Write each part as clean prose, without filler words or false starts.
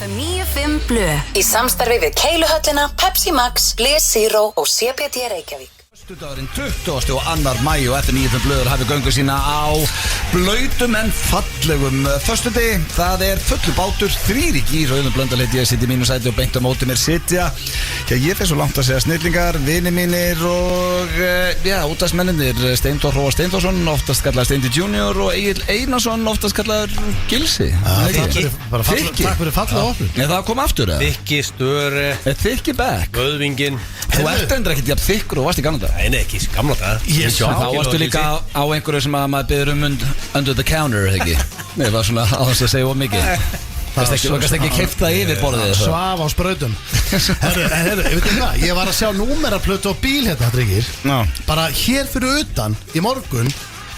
FM 95 Blö í samstarfi við Keiluhöllina, Pepsi Max, Bles Zero og CBD Reykjavík. Föstudagurinn 22. mæ og FM 95 Blöður hafi göngu sína á blautum en fallegum föstudegi. Það fullu bátur, 3 í gír og Blöndal ég sitt í mínu sæti og beint á móti mér sitja. Já, ég fer svo langt að segja snillingar, vinir mínir og útastmennir Steindór Hróar Steindórsson, oftast kallaður Steindi Junior og Egill Einarsson, oftast kallaður Gilsi. Takk fyrir fallega opnum. Það kom aftur eða? Þykki, störi, Þykki back. Vöðvingin. Þú endur ekkert jafn þykkur og varst í gamla dag. Nei, ekki gamla dag. Þá varstu líka á einhverju sem að maður byrður under the counter, ekki? Nei, það var svona á þess að segja of mikið. Það varst ekki keypt það yfir borðið. Svaf á sprautum. Herru, veitum hvað? Ég var að sjá númeraplötu á bíl hérna, drengir. Bara hér fyrir utan í morgun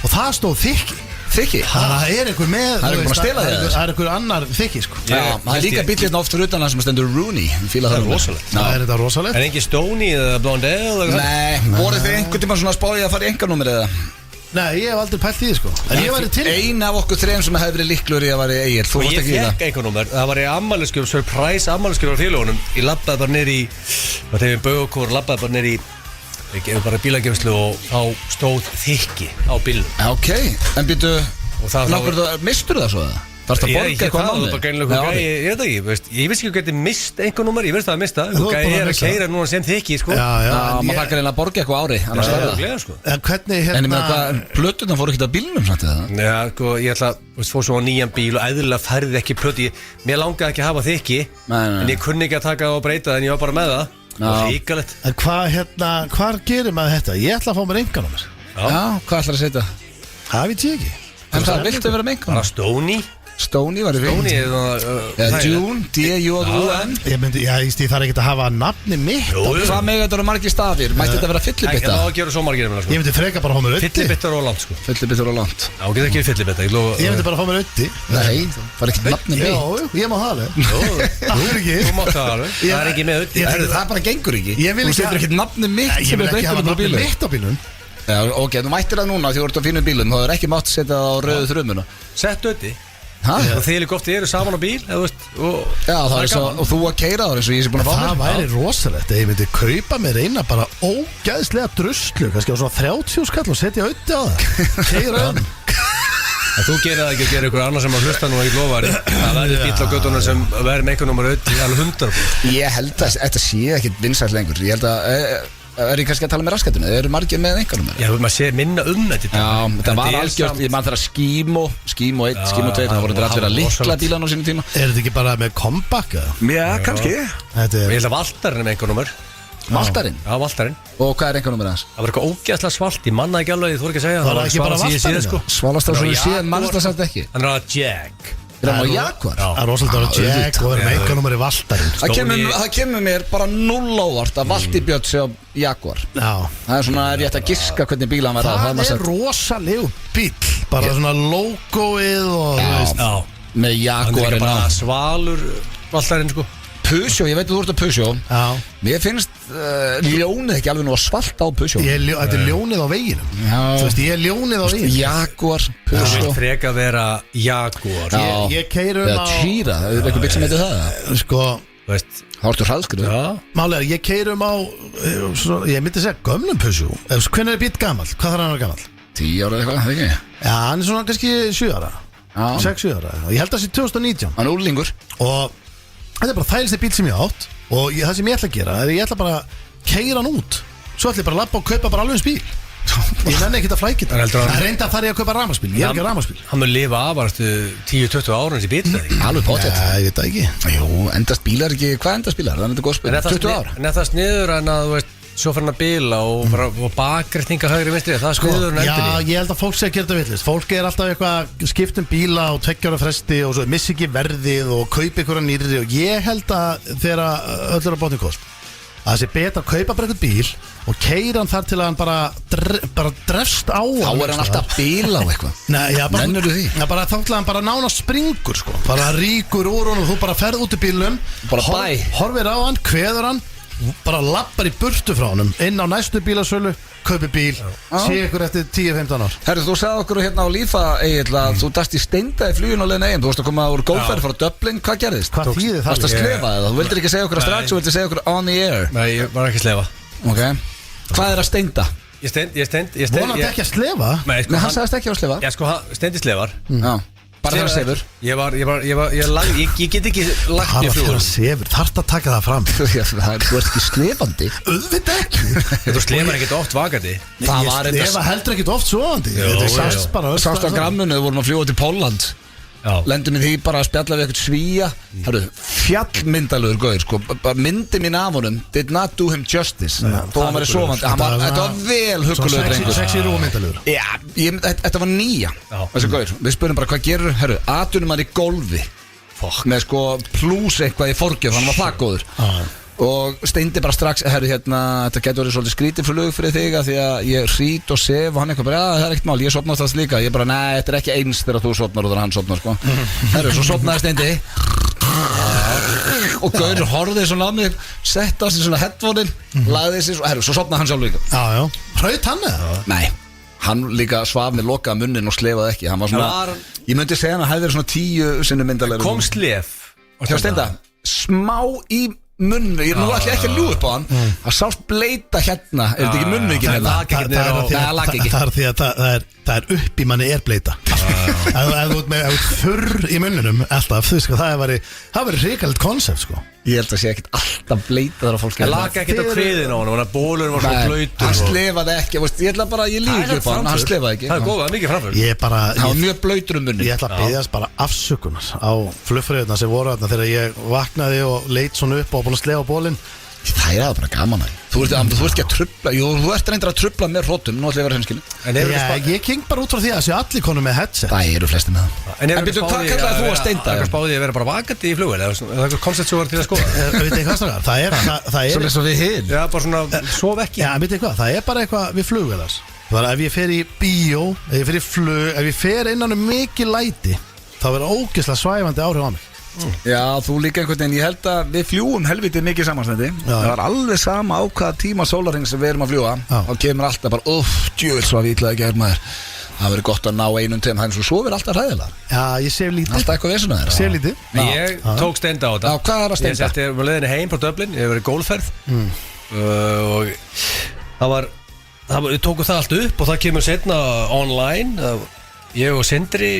og það stóð Þykki. Þykki? Það einhver með. Það einhver búin að stela þig. Það einhver annar Þykki, sko. Já, það líka bíl hérna oft fyrir utan það sem stendur Rooney. Það rosalegt. Það þetta rosalegt. Engin Stoney eða Blondell? Nei, voruð þið einhvern tímann svona spáðið að fara í enganúmer eða? Nei, ég hef aldrei pælt í því, sko. En ég væri til. Ein af okkur þrejum sem hefði verið líklur í að væri Egill. Þú varst ekki í það. Ég fekk einhvernúmer. Það var í afmælisgjöf, surprise afmælisgjöf á félagunum. Ég labbaði bara niður í, þegar við bauðokkur labbaði bara niður í bara bílageymslu og þá stóð Þykki á bílnum. Ok, en býtu, mistur það svo það? Þarfst að borga eitthvað mánuði? Ég veit ekki, ég vissi ekki að geti mist einhver númer, ég veist það að mista. Ég að keyra núna sem Þykki, sko. Já, maður þakkar einlega að borga eitthvað ári, annars verða það. En hvernig En ég meina hvað, plöturna fóru ekkert á bílnum samt eða? Já, sko, ég ætla að fór svo á nýjan bíl og eðlilega færði ekki plötu. Mér langaði ekki að hafa Þykki, en ég kunni ekki að taka og breyta það en ég var bara með það. Ríkalegt. En hvað gerir maður þetta? Ég ætla að fá mér enganúmer. Já, hvað ætlar að setja? Það veit ég ekki. En það viltu vera með enganúmer? Bara Stoney. Stoney var í Stoney eða June, D-J-U-N. Ég þarf ekki að hafa nafni mitt. Hvað með þetta eru margir stafir? Mætti þetta vera fyllibitta? Ekki það að gera svo margir Ég myndi freka bara að fá mér ötti. Fyllibittar og langt, sko. Fyllibittar og langt. Já, getur ekki fyllibittar. Ég myndi bara að fá mér ötti. Nei, það var ekki nafni mitt. Jó, ég má það alveg. Þú mátt það alveg. Það er ekki með ötti. Það bara gengur ekki. Þú setur ekki nafni mitt. Ég vil ekki hafa nafni mitt á bílnum. Já, ok, þú mættir það núna því þú ert á fínum bílum. Þú hefur ekki mátt setja það á rauðu þrumuna. Sett ötti. Og þið líka oft eru saman á bíl. Já, það er svo, og þú að keyra það eins og ég sé búin að fá mér. Það væri rosalegt. Ég myndi kaupa mér eina bara ógæðslega druslu, kannski á svona 30 skall og setja ötti á það. Keyra Þú gerir það ekki að gera ykkur annar sem að hlusta nú ekki lofa það verður bíl á göttunum sem verður með einhvern númer ötti alveg 100%. Ég held að þetta sé ekkit vinsælt lengur. Ég held að ég kannski að tala með raskatuna. Þeir eru margir með einhvernúmer. Já, maður sé minna þetta. Já, þetta var algjört. Ég man þeirra Skimo 1, Skimo 2. Það voru allir að likla bílan á sínum tíma. Þetta ekki bara með comeback? Já, kannski. Ég held að Valtarinn með einhvernúmer. Valtarinn? Já, Valtarinn. Og hvað einhvernúmer hans? Það var eitthvað ógeðslega svalt. Ég mannaði ekki alveg, þú voru ekki að segja. Það var ekki bara Valtarinn? Svalast svo ég séð, mannst það samt ekki. Hann er að Jack. Er hann á Jaguar? Það er rosalega að vera Jack og vera með enganúmer í Valtarinn. Það kemur mér bara 0 óvart að Valdi Björn sé á Jaguar. Já. Það er svona, ef ég ætti að giska hvernig bíl hann verða. Það er rosalegu bíl. Bara svona logoið og Já, með Jaguarinn á. Hann er ekki bara svalur Valtarinn, sko. Peugeot, ég veit að þú ert að Peugeot. Já. Mér finnst ljónið ekki alveg nú að svalta á Peugeot. Þetta er ljónið á veginum. Já. Þú veist, ég er ljónið á veginum. Jaguar, Það Peugeot. freka að vera Jaguar. Ég keyri Eða Chira, það er eitthvað bíl sem heitir það. Sko, Veist. Það vartu hraðskriðu. Já. málega, ég keyri á ég myndi segja gömlum Peugeot. Hvernig er bíll gamall? Hvað þarf hann að vera gamall? 10 ára eða eitthvað, ekki? Já, hann er svona kannski 7 ára. Já. 6-7 ára. Ég held að það sé 2019. Hann er úrlingur. Og þetta er bara þægilegsti bíl sem ég átt. Og það sem ég ætla að gera er ég ætla bara að keyra hann út. Svo ætla ég bara að labba og kaupa bara alveg eins bíl. Ég nenni ekkert að flækja þetta. Það reynda þar ég að kaupa rafmagnsbíl. Ég er ekki rafmagnsbíl. Hann mun lifa af 10-20 ára eins í bíl. Alveg pottet. Já, ég veit það ekki. Jú, endast bílar ekki, hvað endast bílar? Það er þetta góð spil, 20 ára. En það sniður en að, þú veist, svo fyrir hann að bila og bakreikninga högri vinstri, það sniður hann Já, endinni. ég held að fólk sé að gera þetta villist. Fólk er alltaf eitthvað skipt bíla á 2 ára fresti og svo missi ekki verðið og kaupa einhverja nýrri og ég held að þegar öll er á botni kost að það sé betra að kaupa bara eitthvað bíl og keyra hann þar til að hann bara drefst á Þá er hann alltaf bíla á eitthvað. Nei, já, bara, Nennirðu því? Já, bara þá til að hann bara nána springur, sko. Bara ríkur úr honum og þú bara ferð út í bílnum. Bara bæ. Horfir á hann, kveður hann, bara lappar í burtu frá honum inn á næstu bílasölu, kaupi bíl sé ykkur eftir 10-15 ár. Herru, þú sagði okkur hérna á Lífa Egill að þú dast í steinda í flugin á leiðin eigin. Þú varst að koma úr golfferð frá Dublin, hvað gerðist? Hvað þýðir það? Varst að slefa eða? Þú vildir ekki segja okkur að strax, þú vildir segja okkur on the air. Nei, ég var ekki að slefa. Ok, hvað er að steinda? Vonandi ekki að slefa? Nei, Nei, hann sagðist ekki að slefa. Já, sko, steindi slefar. Já, bara það sefur. Ég get ekki lagt í Bara þegar flugur. sefur, þarft að taka það fram. Þú ert ekki slefandi. Auðvitað ekki. Þú slefar ekkert oft vakandi. Það var Ég slefa heldur ekkit oft svoandi. Þetta sást bara Sást á grammunu, þú vorum að fljúa til Pólland. Lendum í því bara að spjalla við eitthvað svíja. Hörru, fjallmyndalögur gauður sko. Myndi mín af honum did not do him justice. Þó hann var í sofandi. Þetta var vel huggulegur drengur. Sexy rúmyndalugur. Já, þetta var nýja. Þessi gauður, við spurum bara hvað gerur. Hörru, atunum hann í golfi með sko plús eitthvað í forgjöf. Hann var það góður. Og steindi bara strax, herru hérna, þetta getur verið svolítið skrítið flug fyrir þig að því að ég hrít og sef og hann eitthvað bara, það er ekkert mál, ég sopnaði það líka. Ég bara, nei, þetta er ekki eins þegar þú sopnar og þegar hann sopnar, sko. Herru, svo sopnaði steindi og gaurur horfið svona á mig, sett á sig svona headphone-in, lagði sig, herru, svo sopnaði hann sjálf líka. Já. Hraut hann eða? Nei, hann líka svaf með lokaða munnin og slefaði ekki. Hann var svona, ég myndi segja hann að hefði verið svona 10 sinnum myndarlegur. Kom slef. Hjá steinda, smá í munnu, ég nú ætla ekki að ljú upp á hann. Það sást bleita hérna, er þetta ekki munnvíkin hérna? Það lag ekki. Það er því að það er upp í manni er bleita. Ef þú ert með þurr í munnunum alltaf, þú veist, það verið ríkalegt konsept, sko. Ég held að sé ekkert alltaf bleita þar á fólki. Það lag ekkert á kviðin á hann, bólur var svona blöytur. Hann slefaði ekki, ég ætla bara, ég líki upp á hann slefaði ekki. Það er góð, það er mikið framför. Það var mjög blöytur munni. Ég ætla að biðjast bara afsökunar á flugfreyðuna sem voru þarna þegar ég vaknaði og leit svona upp og búin að slefa bólinn. Það er bara gaman að þú ert ekki að trubla. Jú, þú ert reyndar að trubla með hrótum. Nú ætla ég að vera hreinskilin. Ég keng bara út frá því að sé allir konum með headset. Það eru flesti með það. En byrju, hvað kallaði þú að steinda? Það er spáðið að vera bara vakandi í flugvél. Það er koncept sem var til að skoða. Veit ég hvað strákar? Það er Svo við hin. Já, bara svona, sof ekki. Já, veit ég hvað? Það er bara eitthvað við flugvélar. Það er ef ég fer í bíó, ef ég fer í flug, ef ég fer innan mikið læti, þá verður ógeðslega svæfandi áhrif á mig. Já, þú líka einhvern veginn, ég held að við fljúum helviti mikið samansnetti. Það var alveg sama á hvaða tíma sólarhings sem við erum að fljúa. Þá kemur alltaf bara, djöfull svo að vitlaði ekki maður. Það verður gott að ná einum tíma, þannig að svo verður alltaf hræðilega. Já, ég sef lítið. Alltaf eitthvað vesuna þér. Sef lítið. Ég tók steinda á þetta. Já, hvað er að steinda? Ég setti með leiðinni heim frá Dublin, ég hef verið í golfferð og við tókum það allt upp og það kemur setna online. Ég og Sindri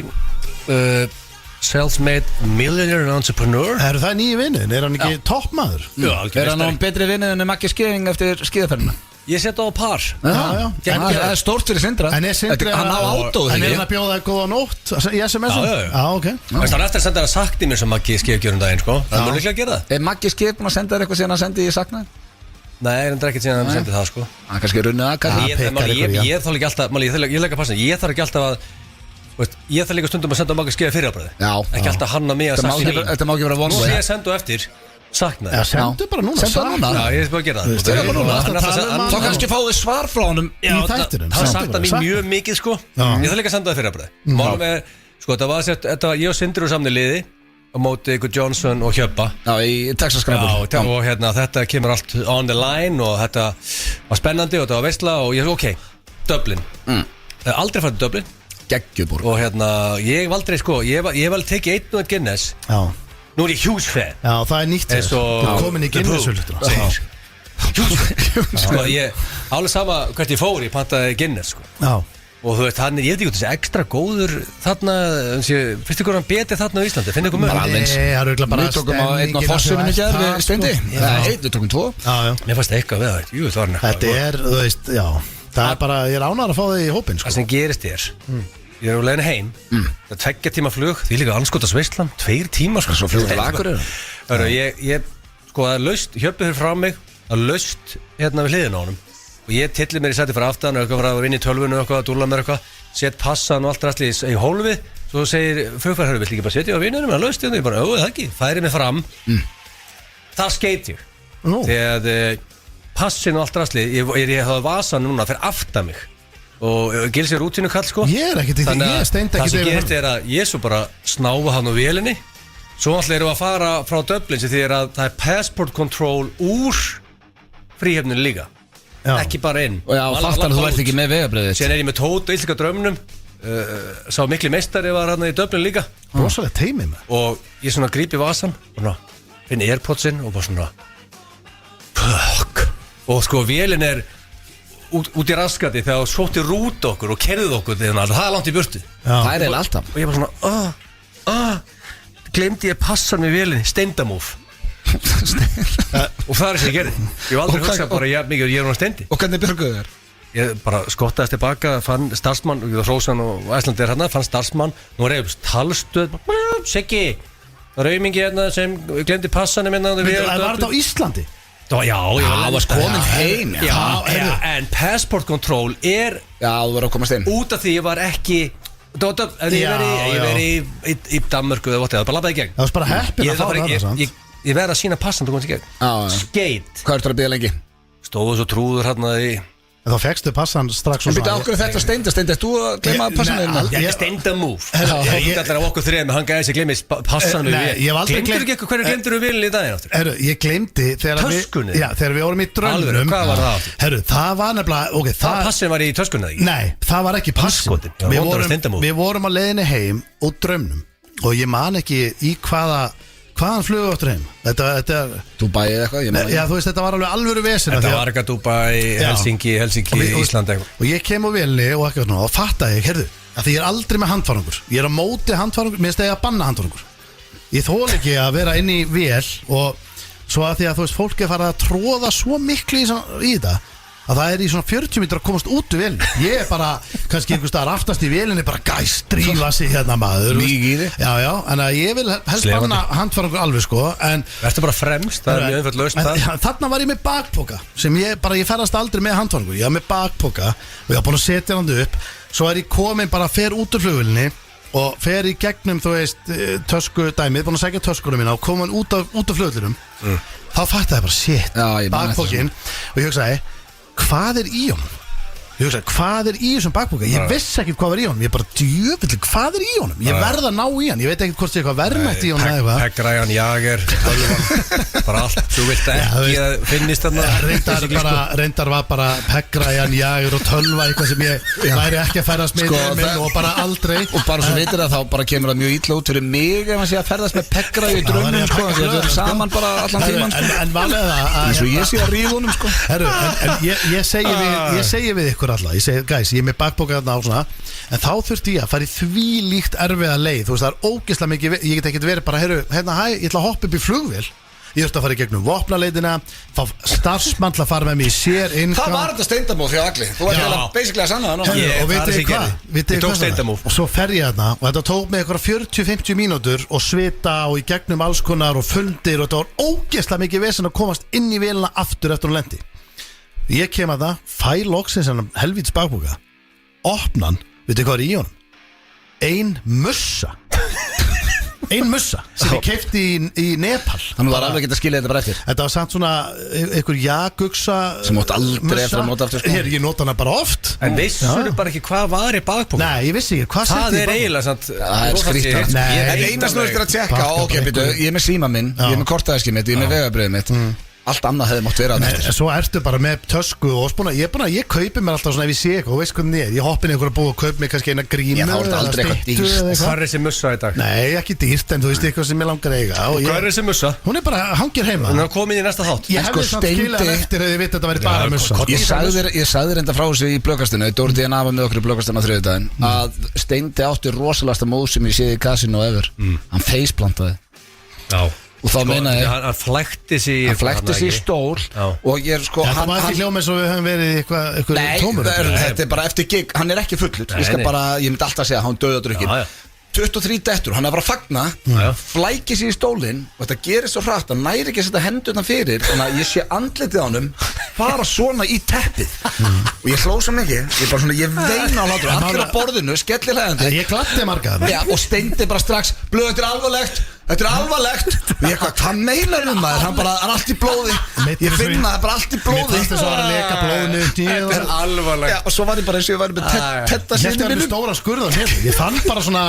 self-made millionaire and entrepreneur. Er það nýju vinnin? Er hann ekki toppmaður? Já, Er hann á betri vinnu en Maggi Skeving eftir skíðaferðina? Ég seti á par. Já. Það er stórt fyrir Sindra. En er Sindri Hann á átóð, En er ekki? hann að bjóða góða nótt í SMS-um? Já. Ok. Það er eftir að senda það sagt í mér sem Maggi Skevgjörn daginn, sko. Það er líklega að gera það. Er Maggi Skeving búin að senda þér eitthvað síðan að sendi ég saknaði? Nei, það er ekkert síðan að hann sendi það, sko. Hann kannski runnið að Ég þarf ekki alltaf, ég legg að passa, ég þarf ekki alltaf að ég þarf líka stundum að senda Maggi Skevgjörn fyrirbræði. Ekki alltaf hann að mig að sakna mín. Þetta má ekki vera Nú vonið. sé ég sendu eftir saknaði. Já, sendu bara núna. Sendu núna. Já, ég er bara að gera það. Sendu bara núna. Þá Þá kannski fáið svar frá honum. í þættinum. Það sakna mín mjög mikið, sko. Ég þarf líka að senda það fyrirbræði. Málum er, sko, þetta var ég og Sindri úr samni liði á móti ykkur Johnson og Hjöppa. Já, í Texas Scramble. Já, og hérna, þetta kemur allt on the line og þetta var spennandi og þetta var veistla og ég, ok, Dublin. Það er aldrei farið til Dublin. Geggjubúr. Og hérna, ég hef aldrei, sko, ég hef aldrei tekið einn og einn Guinness. Já. Nú er ég huge fan. Já, það er nýtt Eins og Þú er komin í The Pool, Guinness-hultuna. segir. Sko, ég, alveg sama hvert ég fór, ég pantaði Guinness, sko. Já. Og þú veist, hann ég veit ekki út þessi ekstra góður þarna, finnst ykkur hann betið þarna á Íslandi, finn ykkur mjög. Nei, það eru örugglega bara Við tókum á einn á stemningin fossunum í að gær það, við Steindi. sko. Nei, við tókum 2. Já. Mér fannst eitthvað við það, jú, það var hann Þetta er, þú veist, já. Það er bara, ég er ánægður að fá þig í hópinn, sko. Það sem gerist er, ég er á leiðinni heim, það er 2 tíma flug, því líka anskotas veistlan, 2 tíma, sko. Svo flug til Akureyrar. Ég, sko, það er laust, Hjöppi fyrir frá mig, það er laust hérna við hliðina á honum. Og ég tilli mér í sæti fyrir aftan, eitthvað fyrir að vera inn í tölvunu, eitthvað að dúlla mér eitthvað, set passan og allt ræstli í hólfið, svo segir flugfærhörðu, vill ekki bara setja á vinnunum, það er laust hérna, ég bara, það ekki, færi mig fram, það skeit ég. Nú. Þegar passin og allt ræstli, ég hafa vasan núna fyrir aftan mig og gils ég rútínu kall, sko. Ég er ekkert í því, Þannig ég steindi það ekkert sem yfir gerist er að ég svo bara snáfa hann á vélinni. Svo alltaf erum við að fara frá Dublin sem því að það er passport control úr fríhefninu líka Já. Ekki bara inn Og já, fattar þú ert ekki með vegabriðið Síðan ég með Tóta íslika drömnum Sá mikli meistari var hann í Dublin líka Rosalega teimið með Og ég svona grípi vasan og svona finn Airpodsinn og bara svona fuck Og sko vélinn út í raskati þegar sótti rút okkur og kerðið okkur þegar það er langt í burtu Það er eiginlega alltaf Og ég bara svona glemdi ég passan með vélinni steindamúf Og það er sem ég gerði Ég var aldrei hugsað bara mikið ég hún steindi Og hvernig björguðu þér? Ég bara skottaðist tilbaka, fann starfsmann Hrósan og Æslandi er hérna, fann starfsmann Nú reyðum talstöð Siggi, raumingi hérna sem glemdi passanum hérna Það var þetta á Íslandi? Já, ég var komin heim En passport control er Já, þú verður að komast inn út af því ég var ekki Ef ég veri í Danmörku eða það bara labbaði í gegn Það var bara heppin að fá það samt. Ég verði að sína passan þú komst í gegn Skeit Hvað ertu að bíða lengi? Stóðu svo trúður hérna í En þá fegstu passan strax En byrja okkur þetta steindast þú að gleyma passanum Ég steindamúf Ég allar á okkur þrejum Hann gæði sér gleymi passanum Glemdur ekki eitthvað hverju glemdur við vilja í daginn áttur? Herru, ég glemdi Töskunni? Þegar við vorum í drönnum Alveg, hvað var það áttur? Herru, það var nefnilega Það passin var í töskunni eða ekki? Nei, það var ekki passin Við vorum á leiðinni heim út drönnum Og ég man ekki í hvaðan flugu áttur heim Þetta Dubai eða eitthvað Já, þú veist, þetta var alvöru vesen Þetta var eitthvað Dubai, Helsinki, Ísland Og ég kem á vélni og eitthvað svona Og fattaði ég, heyrðu, að því ég er aldrei með handfarangur Ég er á móti handfarangur, mér stegi að banna handfarangur Ég þól ekki að vera inn í vél Og svo að því að þú veist, fólk er farið að tróða svo miklu í þetta Að það er í svona 40 mítur að komast út úr vélni Ég er bara, kannski einhvers staðar aftast í vélinni Bara gæs, drífa sig hérna maður Mikið í þig Já, en að ég vil helst banna handfarangur alveg sko Vertu bara fremst, það er mjög einfalt laust það Þarna var ég með bakpoka Sem ég ferðast aldrei með handfarangur Ég var með bakpoka og ég var búin að setja hann upp Svo er ég komin bara fer út úr flugvélinni Og fer í gegnum, þú veist, tösku dæmið Búin að segja töskunum mína og komin út af flugvélinum Þá fattaði ég bara, shit, bakpokinn Og ég hugsaði hvað er í honum? Ég hugsaði, hvað er í þessum bakpoka? Ég vissi ekkert hvað var í honum. Ég bara, djöfull, hvað er í honum? Ég verð að ná í hann. Ég veit ekkert hvort það er eitthvað verðmætt í honum eða eitthvað. Pegg-Ryan, Jager, bara allt. Þú vilt ekki að finnist þarna. Reyndar var bara Pegg-Ryan, Jager og tölva eitthvað sem ég væri ekki að ferðast með minn og bara aldrei. Og bara svo veitir það, þá bara kemur það mjög illa út fyrir mig ef maður sé að ferðast með Pegg-Ryan í drömmum, sko. Það er saman bara allan tíman, sko. En valega það. Eins og ég sé að ríða honum, sko. Ég segi við ykkur alla, ég segi, guys, ég er með bakpoka þarna á svona. En þá þurfti ég að fara í því líkt erfiða leið. Þú veist, það er ógeðslega mikið, ég get ekkert verið bara, hérna, ég ætla að hoppa upp í flugvél. Ég þurfti að fara í gegnum vopnaleitina, fá starfsmann til að fara með mig í sér innkvæm. Það var þetta steindamóð fyrir allir. Þú ert eiginlega basically að sanna það. Og vitið þið hvað? Ég tók steindamóð. Og svo fer ég þarna og þetta tók mig eitthvað 40-50 mínútur og svita og í gegnum alls konar og fundir og þetta var ógeðslega mikið vesen að komast inn í vélina aftur eftir hún lendi. Ég kem að það, fæ loksins hennar helvíts bakpoka, opnan, vitið hvað er í honum? Ein mussa sem ég keypti í Nepal. Þannig var alveg ekki að skilja þetta bara eftir. Þetta var samt svona einhver jagugsa sem átt aldrei eftir að nota aftur, sko. Ég nota hana bara oft. En vissur bara ekki hvað var í bakpoka? Nei, ég vissi ekki, hvað setti það er eiginlega sant, það er skrýtt. En eina sem þú eftir að tjekka, ok, býtu, ég er með síma minn, ég er með kortæðiskið mitt, ég er með vegabriðið mitt. Allt annað hefði mátt vera að svo ertu bara með tösku og ég kaupi mér alltaf svona ef ég sé eitthvað og veist hvernig ég hoppi inn í einhverja búið og kaupi mér kannski eina grímu þá er þetta aldrei eitthvað dýrt. Hvað er þessi mussa í dag? Nei, ekki dýrt, en þú veist eitthvað sem ég langar eiga. Og hvað er þessi mussa? Hún er bara, hangir heima. Hún er komin í næsta þátt. Ég hefði samt skilað eftir að ég veit að þetta væri bara mussa. Ég sagði reynda frá þessu í blöggastinu, Dóri DNA var með okkur í blöggastinu á þriðjudaginn, að Steindi átti rosalasta móð sem ég séð í kasinu og ever. Hann faceplantaði. Og þá meina ég hann flækti sig í stól og ég er sko það var ekki hljóma eins og við höfum verið eitthvað tómur. Þetta er bara eftir gig, hann er ekki fullur. Ég myndi alltaf segja hann döðadrukkin 23 dettur, hann er bara að fagna flækir sig í stólinn og þetta gerir svo hratt að næri ekki að setja hendurna fyrir þannig að ég sé andlitið á honum bara svona í teppið og ég hló svo mikið, ég veina á hlátur allir á borðinu, skellilegandi ég glatti marga og Steindi bara strax, blöð, þetta er alvarlegt þetta er alvarlegt. Og ég hvað meinar maður? Hann er allt í blóði. Ég finn það, bara allt í blóði. Mér fannst þess að vera að leka blóðinu. Þetta er alvarlegt. Og svo var ég bara eins og ég væri með tetta Ég held að við stóra skurðan hér. Ég fann bara svona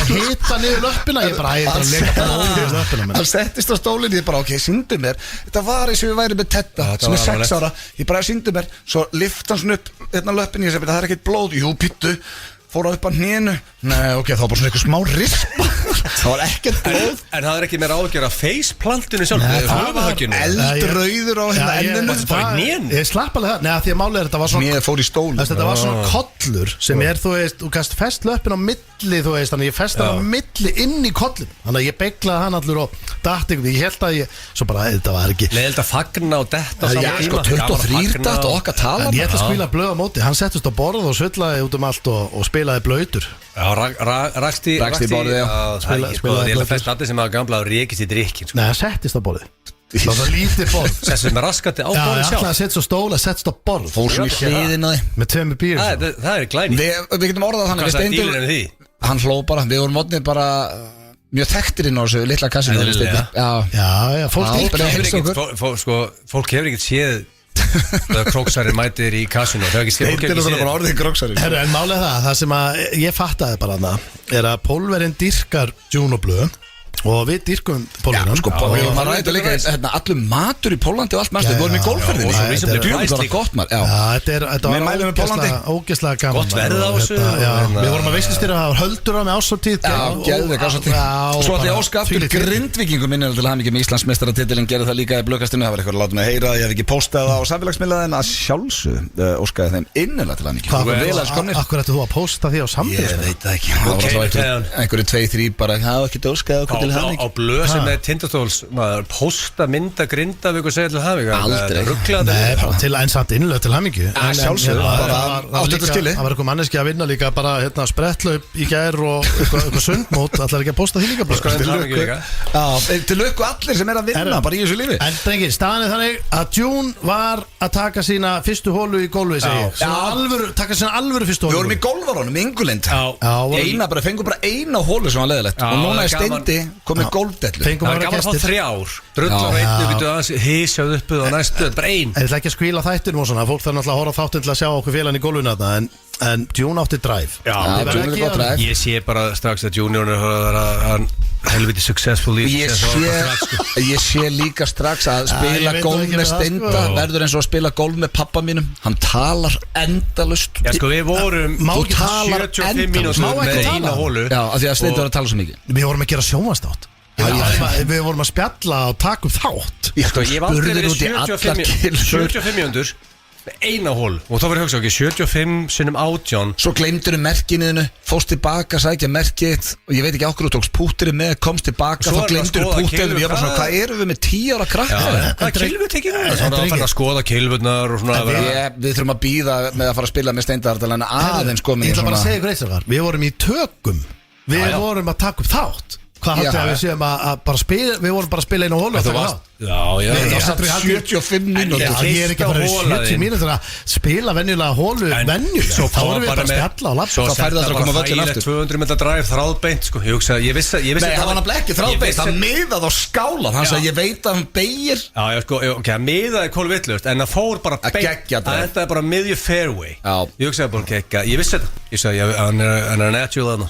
hita niður löppina. Ég bara að leka blóðinu löppina. Hann settist á stólinn, ég bara ok, sýndu mér. Þetta var eins og ég væri með tetta sem 6 ára. Ég bara sýndu mér. Svo lyfti hann svona upp löppin. Ég segi, það ekkert blóð. Jú, pittu. Fór upp á hnénu. Nei, ok, það var bara svona eitthvað smá rispa. Það var ekkert blóð. En það ekki meira ágjör að faceplantinu sjálf. Eldrauður á enninu. Ég slapp alveg það. Nei, því að málið þetta var svona. Mér fór í stól. Þetta var svona kollur sem þú veist, þú gast fest löppin á milli, þú veist, þannig ég fest hann á milli inn í kollin. Þannig að ég beglaði hann allur og datt ykkur. Ég held að svo bara, þetta var ekki. Leiðild að fagna og detta saman tíma. 23 datt og okkar tala. En ég ætla að spila blöð á móti. Hann settist á borð og svillaði út allt og spilaði blöytur. Já, rakst í borðið, já. Ég held að flest allir sem hafa gamla og rekist í drikkin. Nei, hann settist á borðið. Það var svo lítið borð. Sessið með raskati á borðið sjálf. Já, ég ætlaði að setja svo stóla, settist á borð. Fór svo í hliðina því. Með 2 bíur. Það er glæni. Við getum orðað þannig. Hvað sagði dílinn um því? Hann hló bara, við vorum mótnið bara mjög þekktir inn á þessu litla kassinu. Já, fólk hefur ekkert séð þegar króksari mætir í kassinu. Það hefur ekki séð. Steindin er bara orðið króksari. En málið það sem að ég fattaði bara þarna er að Pólverinn dýrkar Juno Blue og við dýrkum Pólverinn. Já, sko, og maður ræði líka allur matur í Pólandi og allt mannstu. Við vorum í golfferðinni. Þetta var gott maður. var ógeðslega gaman. Gott verð á þessu. Við vorum að veistlustýra, það var höldur á með ásáttíð. Já, geðveik ásáttíð. Svo ætla ég óska aftur Grindvíkingum minni til hamingju með Íslandsmeistaratitilinn, gerði það líka í blöðkastinu. Það var eitthvað að láta mig heyra, ég hef ekki postað á samfélagsmiðla en að sjálfsögðu óskaði þeim innilega til hamingju. Akkur ættu þú að posta því á samfélagsmiðla? Ég veit það ekki. Það var einhverju 2-3 bara, það var ekkert óskaði á blöð sem með Tindastóls maður posta mynda Grindavík og segja til hamingju. Aldrei. Til einsamt innlega til hamingju. Sjálfsögðu, átt þetta skili. Það var eitthvað manneski að vinna líka bara sprettlaup í gær og eitthvað sundmót. Ætlar ekki að posta því líka til lukku allir sem að vinna bara í þessu lífi. En drengir, staðan er þannig að June var að taka sína fyrstu hólu í golfi, taka sína alvöru fyrstu hólu. Við vorum í golfarónum, Ingulind. Fengum bara eina hólu sem var leðilegt. Og núna er Steindi komið golfdellu. Það var gaman að fá 3 ár. Drullar og einu getur aðeins hísjað uppuð og næstu, bara ein. En það ekki að skvíla þættinum og svona. Fólk þarf náttúrulega að horfa á þáttinn til að sjá okkur félagann í golfinu þarna. En June átti drive. Ég sé bara strax að Junior er helviti successful í. Ég sé líka strax að spila golf með Steinda verður eins og að spila golf með pappa mínum. Hann talar endalust. Já sko, við vorum 75 mínútur með eina hólu. Já, af því að Steinda var að tala svo mikið. Við vorum að gera sjónvarpsþátt. Við vorum að spjalla og taka þátt. Ég hef aldrei verið 75 mínútur eina hól og þá var ég hugsa ekki 75 sinnum 18. Svo gleymdur merkiniðinu, fórst tilbaka, sækja merkið og ég veit ekki okkur þú tókst púturinn með, komst tilbaka, þá gleymdur púturinn og ég var svona, hvað erum við með 10 ára krakkar? Hvað kilvur tekið það? Það var að skoða kilvurnar og svona. Við þurfum að býða með að fara að spila með Steindardal en aðeins komin í svona. Ég ætla bara að segja ykkur eitt sem var, við vorum í tökum, við vorum að taka upp þátt. Hvað haldið að við séum að bara spila, við vorum bara að spila einu hólu og taka þátt. Það var satt 75 mínútur. Ég er ekki að fara 70 mínútur að spila venjulega hólu venjulega. Þá erum við bara að spjalla og lappa. Svo færði það að koma völlin aftur. 200 metra drive þráðbeint sko. Ég vissi Nei, það var nefnilega ekki þráðbeint. Það miðað á skála. Þannig að ég veit að hann beigir. Já, sko, ok, það miðaði kolvillust en það fór bara beint. Það endaði bara miðju fairway. Ég hugsaði bara gekka. Ég vissi þetta. Ég sagði, hann er natural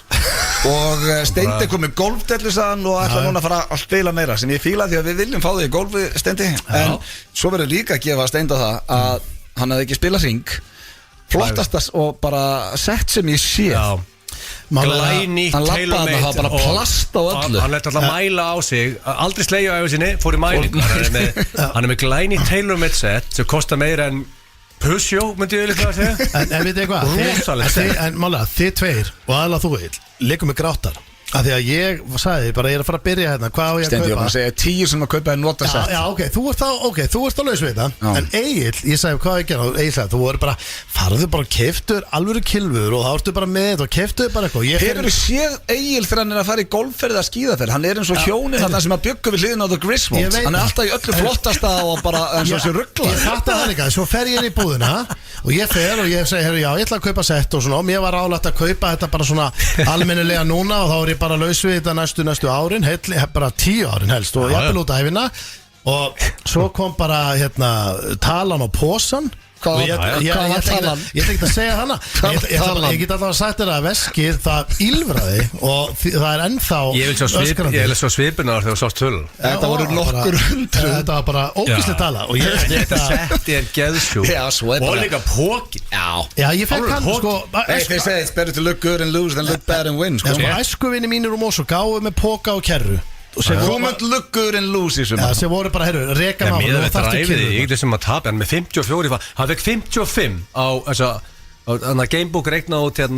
og Steindi kom með golfdellu saðan og ætla núna að fara að spila meira sem ég fíla því að við viljum fá því í golfi Steindi en svo verður líka að gefa Steinda það að hann hefði ekki spilað hring flottastast og bara sett sem ég sé glæni hann lappaði það bara plast á öllu hann leti alltaf mæla á sig aldrei slegja á sinni, fór í mæling hann er með glæni tailor-made set sem kostar meira en Pusjó, myndi ég líka að segja En veit ég hvað En málega, þið tveir og aðalega þú vil leikum með gráttar Af því að ég sagði bara ég er að fara að byrja hérna Hvað á ég að Steindi, kaupa? ég var að segja 10 sem að kaupa en nota sett Já, ok, þú ert á laus við það En Egill, ég sagði hvað ég gera Egill sagði, þú voru bara, farðu bara keftur alvöru kilfur og þá ertu bara með þetta og keftuðu bara eitthvað Hefur þú séð Egill þegar hann er að fara í golfferð að skíðaferð Hann er eins og hjónin þarna sem að byggja við hliðina á The Griswolds Hann er alltaf í öllu flottasta og bara eins og sér ruggla Ég fatt að það líka, svo fer ég inn í búðina og ég fer og ég segi, já, ég ætla að kaupa sett og svona og mér var ráðlagt að kaupa þetta bara svona almennilega núna og þá er ég ég bara laus við þetta næstu árin, bara 10 árin helst og jafnvel út æfina og svo kom bara talan á posan Hvað var talan? Ég ætla ekki að segja hana Ég get alltaf sagt þér að veskið það ýlfraði og það er ennþá Ég vil svo svipuna þegar þú sást tölun. Þetta voru nokkur hundruð. Þetta var bara ógeðsleg tala og Þetta setti geðsjúk og líka póki. Já, ég fekk hann sko They say it's better to look good and lose than look bad and win Æskuvinni mínir úr Mosó gáðu með póka og kerru Þú mönd look good and lose í sumar sem voru bara, reka máli Mér þetta ræfið, ég get sem að tapa en með 54, hann fekk 55 á Gamebook reikna út Hann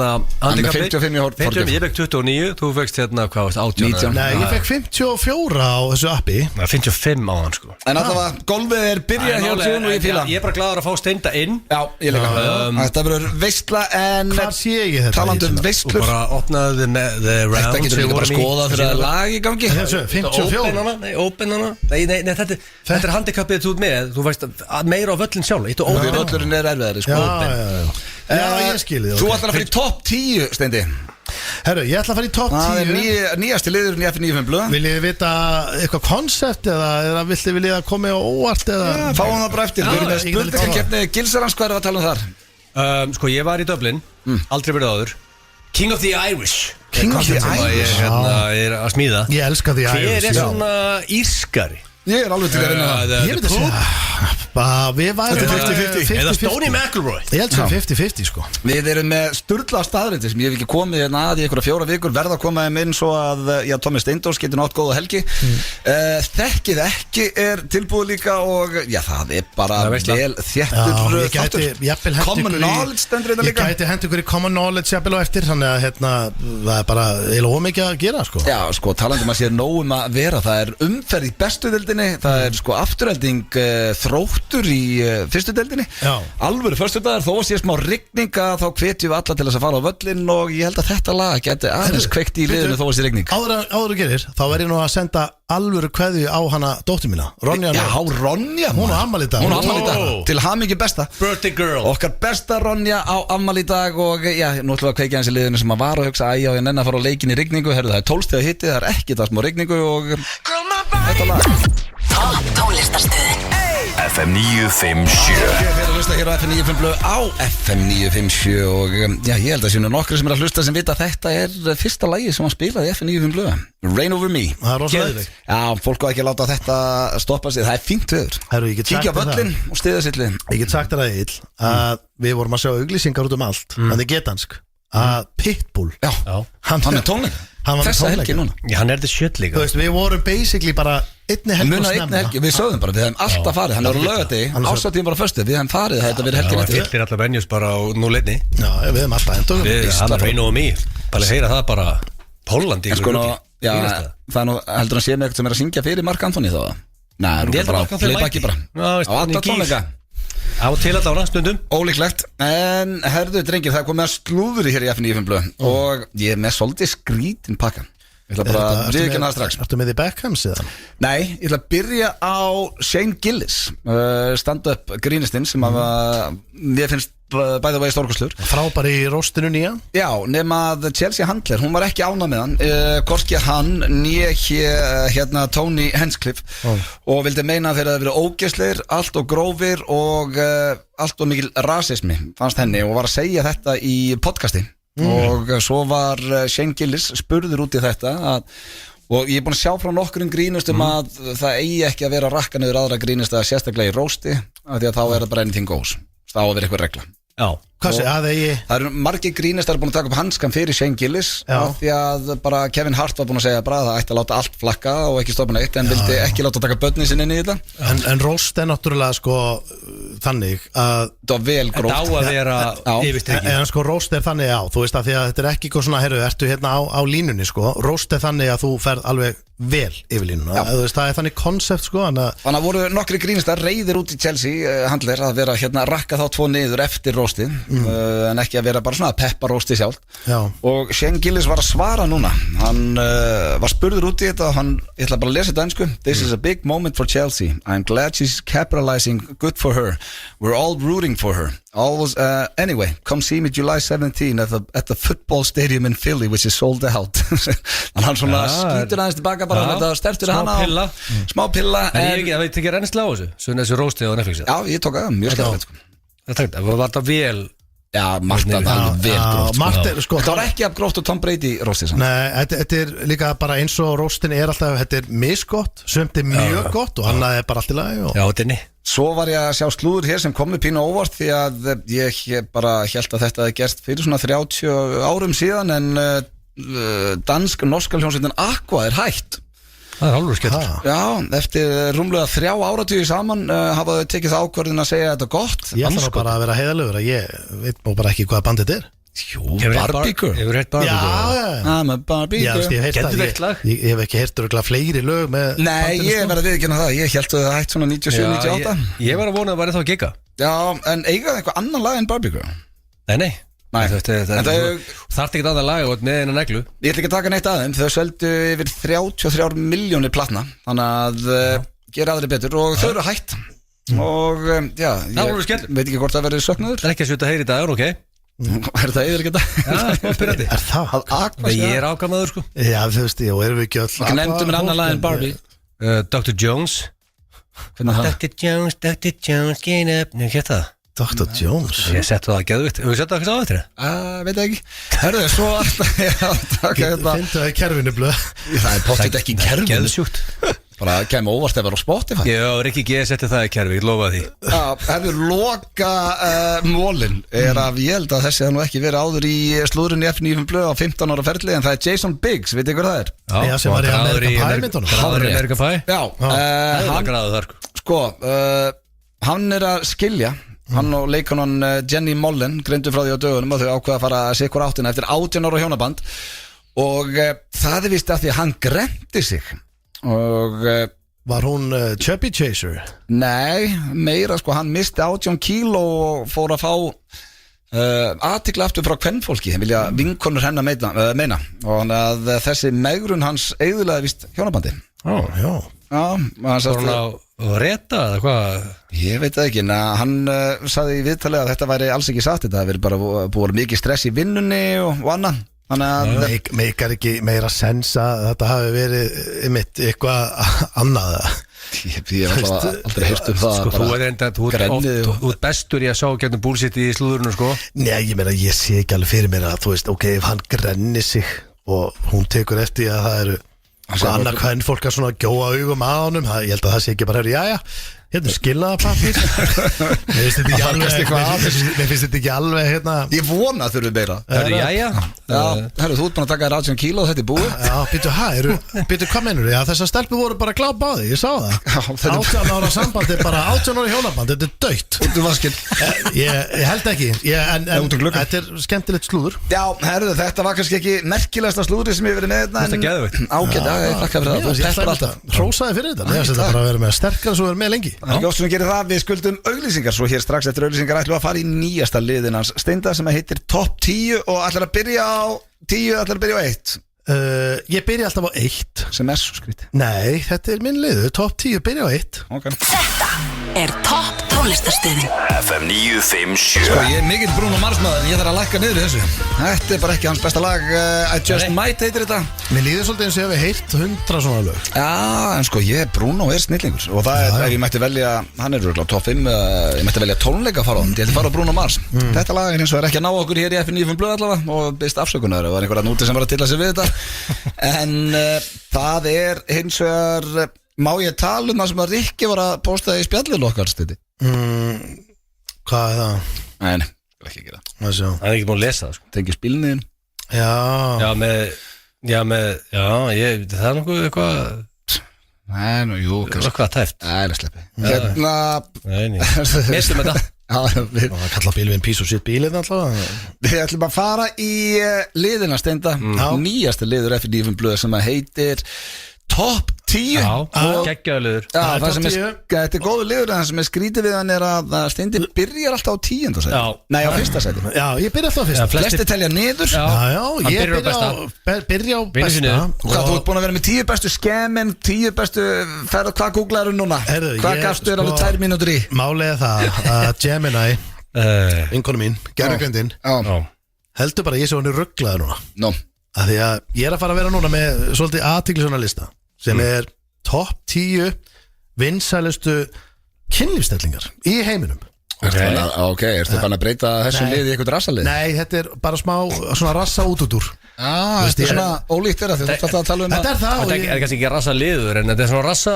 með 55 í Forgjöf Ég fekk 29, þú fekkst hvað varst 18 Nei, ég fekk 54 á þessu appi 55 á hann sko En alltaf golfið er byrjað hjá Jón og ég fíla Ég er bara gladur að fá steinda inn Já, ég líka Þetta verður veistla en Hvar sé ég þetta? Talandum veistlur Og bara opnaði the round Þetta getur líka bara skoðað fyrir að lag í gangi 54 Nei, open hana Nei, þetta er handicapið þú ert með Þú veist meira á völlin sjálf Völlurinn er erfiðari sko Já, ég skilði Þú ætlar að fara í topp 10, Steindi Herru, ég ætla að fara í topp 10 Það er nýjasti liðurinn í F95 blöð Vil ég vita eitthvað koncept eða vil ég að koma á óvart eða Fáum það bara eftir Við erum með spurningakeppni Gilsarans, hvað erum við að tala þar? Sko, ég var í Dublin Aldrei verið áður King of the Irish King of the Irish Ég er að smíða Ég elska því Irish Hver er svona írskari? Ég er alveg til að vinna það Ég veit að segja Við værum 50-50 Eða Stoney McElroy Ég held sem 50-50 sko Við erum með sturla staðrindi sem ég hef ekki komið hérna að í einhverja 4 vikur verða að koma þeim inn svo að Tommi Steindós getur nátt góða helgi Þekkið ekki er tilbúið líka og það er bara vel þéttur þáttur Common knowledge stendur þetta líka Ég gæti hent ykkur í common knowledge jafnvel á eftir þannig að það er bara eiginlega ómikið að gera sko Já sko talandum að sé nógum að vera það er umferð í bestu deildinni það er sko afturhelding Þróttur í fyrstu deildinni alvöru föstudagur, þó að sé smá rigninga þá hvetjum við alla til þess að fara á völlin og ég held að þetta lag geti aðeins kveikt í liðinu þó að sé rigning Áður að gerir, þá er ég nú að senda alvöru kveðju á hana dóttur mína Ronja Ronja Hún á afmæli í dag Hún á afmæli í dag Til hamingju besta Birthday girl Okkar besta Ronja á afmæli í dag og nú ætlum við að kveikja hans í liðinu sem að var að hugsa ég nenni að fara á leikin í rigningu það er 12 stiga hiti, það er ekki það smá rigningu og þetta lag Topp tónlistarstöðin FM 957 Ég er að hlusta hér á FM 957 á FM 957 og ég held að séu nokkri sem er að hlusta sem vita að þetta er fyrsta lagi sem hann spilaði í FM 957 Rain Over Me Það er rosalega Já, fólk á ekki að láta þetta stoppa sig, það er fínt veður Kíkja á völlin og stiða sitt lið Ég get sagt þér að Egill að við vorum að sjá auglýsingar út allt þannig getansk að Pitbull hann er tónleika þessa helgi núna hann er þetta shit líka Þú veist, við vorum basically bara einni helgi og snemma Við sögðum bara, við hefum alltaf farið hann er á laugardegi, ásáttíðum bara föstu við hefum farið, þetta verið helgin eftir Það fyllir allar venjus bara á núleitni Já, við hefum alltaf endur Hann er Rain Over Me bara heyra það bara Pólandi Það er nú heldur að sé mig eitthvað sem er að syngja fyrir Mark Anthony þá Nei, það er bara playback bara á alla tónleika Á til að dána stundum Ólíklegt En herðu drengir það er komið að slúðri hér í F95 blöð Og ég er með svolítið skrítin pakkan Ég ætla bara að viðurkenna það strax Ertu með því Beckhams eða? Nei, ég ætla að byrja á Shane Gillis Stand-up grínistinn sem að Ég finnst by the way stórkostlur Frábær í róstinu nýja Já, nema að Chelsea Handler, hún var ekki ánað með hann Hvorki hann nýja hérna Tony Hinchcliffe Og vildi meina að þeir að vera ógeðslegir Allt og grófir og allt og mikil rasismi fannst henni og var að segja þetta í podcasti Og svo var Shane Gillis spurður út í þetta Og ég er búin að sjá frá nokkurum grínustum að það eigi ekki að vera rakka niður aðra grínusta sérstaklega í rósti af því að þá er það bara anything goes Það á að vera eitthvað regla Já Hvað sé að það eru margir grínist að eru búin að taka upp hanskan fyrir Shane Gillis af því að bara Kevin Hart var búin að segja bara að það ætti að láta allt flakka og ekki stoppa neitt en vildi ekki láta taka börnin sinni inn í þetta En roast er náttúrulega sko þannig að það var vel gróft Þetta á að vera yfirstrikið En sko roast er þannig þú veist að því að þetta er ekki eitthvað svona ertu hérna á línunni sko roast er þannig að þú ferð alveg vel yfir línuna það er þannig koncept sko Þannig að voru nokkri grínistar reiðir út í Chelsea Handler að vera hérna rakka þá 2 niður eftir róstið en ekki að vera bara svona að peppa rósti sjálf og Shane Gillis var að svara núna hann var spurður út í þetta og ég ætla bara að lesa þetta einsku This is a big moment for Chelsea I'm glad she's capitalizing good for her We're all rooting for her. Always, anyway, come see me July 17 at the football stadium in Philly, which is sold out. Þannig hann svona skýtur aðeins tilbaka bara, þetta stertur hana á. Smá pilla. En ég veit ekki reynsla á þessu, svona þessu róstið á Netflix. Já, ég tók að mjög skemmtilegt, sko. Það var þetta vel. Já, Marta alveg vel gróft, sko. Það var ekki af gróft og Tom Brady róstið saman. Nei, þetta er líka bara eins og róstin er alltaf, þetta er misgott, sumt er mjög gott og annað er bara allt í lagi Já, þetta er ný. Svo var ég að sjá slúður hér sem kom með pínu óvart því að ég bara held að þetta hefði gerst fyrir svona 30 árum síðan en dansk-norska hljómsveitin Aqua er hætt. Það er alveg skemmt. Já, eftir rúmlega 3 áratugi saman hafa þau tekið það ákvörðin að segja þetta gott. Ég ætla nú bara að vera heiðalegur að ég veit nú bara ekki hvað bandið er. Jú, Barbie Girl. Hefur heitt Barbie Girl? Já, I'm a Barbie Já, Girl. ég hef ekki heyrt örugglega fleiri lög með Nei, ég verði að viðurkenna það. Ég held að það hætt svona 97-98. Ég var að vona að það væri þá að gigga. Já, en eiga það eitthvað annan lag en Barbie Girl? Nei. Nei. Þarf ekki að aða laga út með eina neglu. Ég ætla ekki að taka neitt að þeim. Þau seldu yfir 33 milljónir platna. Þannig að gera aðri betur og þau eru hætt. Og já, ég veit ekki hvort það verður söknuður. Það er ekki að sjuta heyri í dag, ok? Er það yfir ekki þetta? Já, pyrrandi. Er það? Ég er ákamaður, sko. Já, þú veist, já, erum við ekki öll Hvað nefndu mér annan lag en Barbie? Dr. Jones. Hvernig það? Dr. Jones, get up. Nú, hér það. Dr. Jones Ég setti það að geðvitt. Hefur við sett það eitthvað á þetta? Veit ekki. Herðu, svo alltaf ég að taka þetta. Finnstu það í kerfinu blöð Það er pottitt ekki í kerfinu. Geðsjúkt. Bara kemur óvart ef það er á Spotify. Já, Rikki G setti það í kerfi, ég lofa því. Já, herðu, loka mólin er að ég held að þessi það nú ekki verið áður í slúðrunni F9 blöð á 15 ára ferli en það er Jason Biggs, veit ykkur það er? Já, sem var í American Pie myndunum. Gráður í American Pie? Já, hann gráður þar. Sko, hann er að skilja. Hann og leikonan Jenny Mollen greindu frá því á dögunum að þau ákveða að fara að sé hver áttina eftir 18 ára hjónaband og það er víst að því að hann greindi sig og Var hún Chubby Chaser? Nei, meira sko, hann misti 18 kíló og fór að fá athygli aftur frá kvenfólki, þeim vilja vinkonur hennar meina og hann að þessi megrun hans eyðilega víst hjónabandi. Já. Já, hann Var hún á reta eða hvað? Ég veit það ekki, en hann sagði í viðtalið að þetta væri alls ekki satt, þetta hefur bara búið mikið stress í vinnunni og annað. Þannig að meikar ekki meira sens að þetta hafi verið einmitt eitthvað annað. Ég hef aldrei heyrt það. Sko, þú ert bestur í að sjá gegnum bullshit í slúðurinu, sko. Nei, ég meina, ég sé ekki alveg fyrir mér að þú veist, ok, ef hann grenni sig og hún tekur eftir að það eru annar hvern fólk að svona gjóa augum að honum, ég held að það sé ekki bara jæja, hérna skilaðapapir. Mér finnst þetta ekki alveg hérna. Ég vona að þurfum meira. Jæja. Herru, þú ert búin að taka þér 18 kíló og þetta er búið. Já, býtu hvað meinur? Já, þessar stelpur voru bara gláp á því, ég sá það. 18 ára samband er bara 18 ára hjónaband, þetta er dautt. Út úr vaskinn. Ég held ekki, en þetta er skemmtilegt slúður. Já, herru, þetta var kannski ekki merkilegasta slúðri sem ég verið með þetta. Þetta er geðveikt. Ágætt, ég þakka fyrir það. Þú peppar alltaf. Hrósaði fyrir þetta, ég ætla bara að vera með sterkara svo vera með lengi. Ljóstum við gerum það, við skuldum auglýsingar. Svo hér strax eftir auglýsingar ætlum við að fara í nýjasta liðin hans Steinda sem heitir Top 10 og ætlar að byrja á 10, ætlar að byrja á 1. Ég byrja alltaf á 1. Sem er svo skrítið. Nei, þetta er minn liður, Top 10 byrja á 1. Okay. Þetta er Topp tónlistarstöðin FM 957 Sko, ég er mikill Bruno Mars maður en ég þarf að lækka niður í þessu. Þetta er bara ekki hans besta lag. I Just Might heitir þetta. Mér líður svolítið eins og ég hef heyrt 100 svona lög. Já, en sko, Bruno er snillingur og það er, ef ég mætti velja, hann er örugglega top 5, ég mætti velja tónleika að fara á hann, ég ætti að fara á Bruno Mars. Þetta lag er eins og ekki að ná okkur hér í F9 blöð allavega og byrst afsökunar, það var einhverja núti sem var að tilla sig við þetta. En það er hins vegar, má ég tala það sem að Rikki var að posta í spjallinu okkar stiti? Hvað er það? Nei, ekki gera það. Hann er ekki búin að lesa það, sko. Tengið spilniðin. Það er nokkuð eitthvað. Nei, nú, jú, kannski. Eitthvað tæft. Nei, það sleppi. Hérna. Mistum þetta. Það kalla bílinn pís og sitt bílinn alltaf. Við ætlum að fara í liðina Steinda. Nýjasta liður F9 blöð sem að heitir Topp 10 geggjaður liður. Já, það topp sem 10. þetta er góður liður, en það sem er skrítið við hann er að Steindi byrjar alltaf á 10. sæti. Já. Nei, á 1. sæti. Já, ég byrja alltaf á fyrsta. Flesti telja niður. Já, hann ég byrjar á besta. byrja á Vinur besta. sinni. Og hvað, þú ert búin að vera með 10 bestu skemin, 10 bestu ferð, hvað googlaður núna? Heyrðu, Hvað ég, gafstu þér sko, alveg 2 mínútur í? Málið er það að Gemini, vinkonu mín, gerðugöndin, Já, heldur bara að ég sé hann rugglaður núna. nó. Af því að ég er að fara að vera núna með svolítið athyglisverðan lista sem er topp 10 vinsælustu kynlífstellingar í heiminum. Ok, ertu fann að breyta þessu Nei. liði í eitthvað rassalið? Nei, þetta er bara smá svona rassa útútur. Já, þetta er svona ólíkt þeirra, þetta er alltaf að tala um Þetta er það og Þetta er kannski ekki rassa liður, en þetta er svona rassa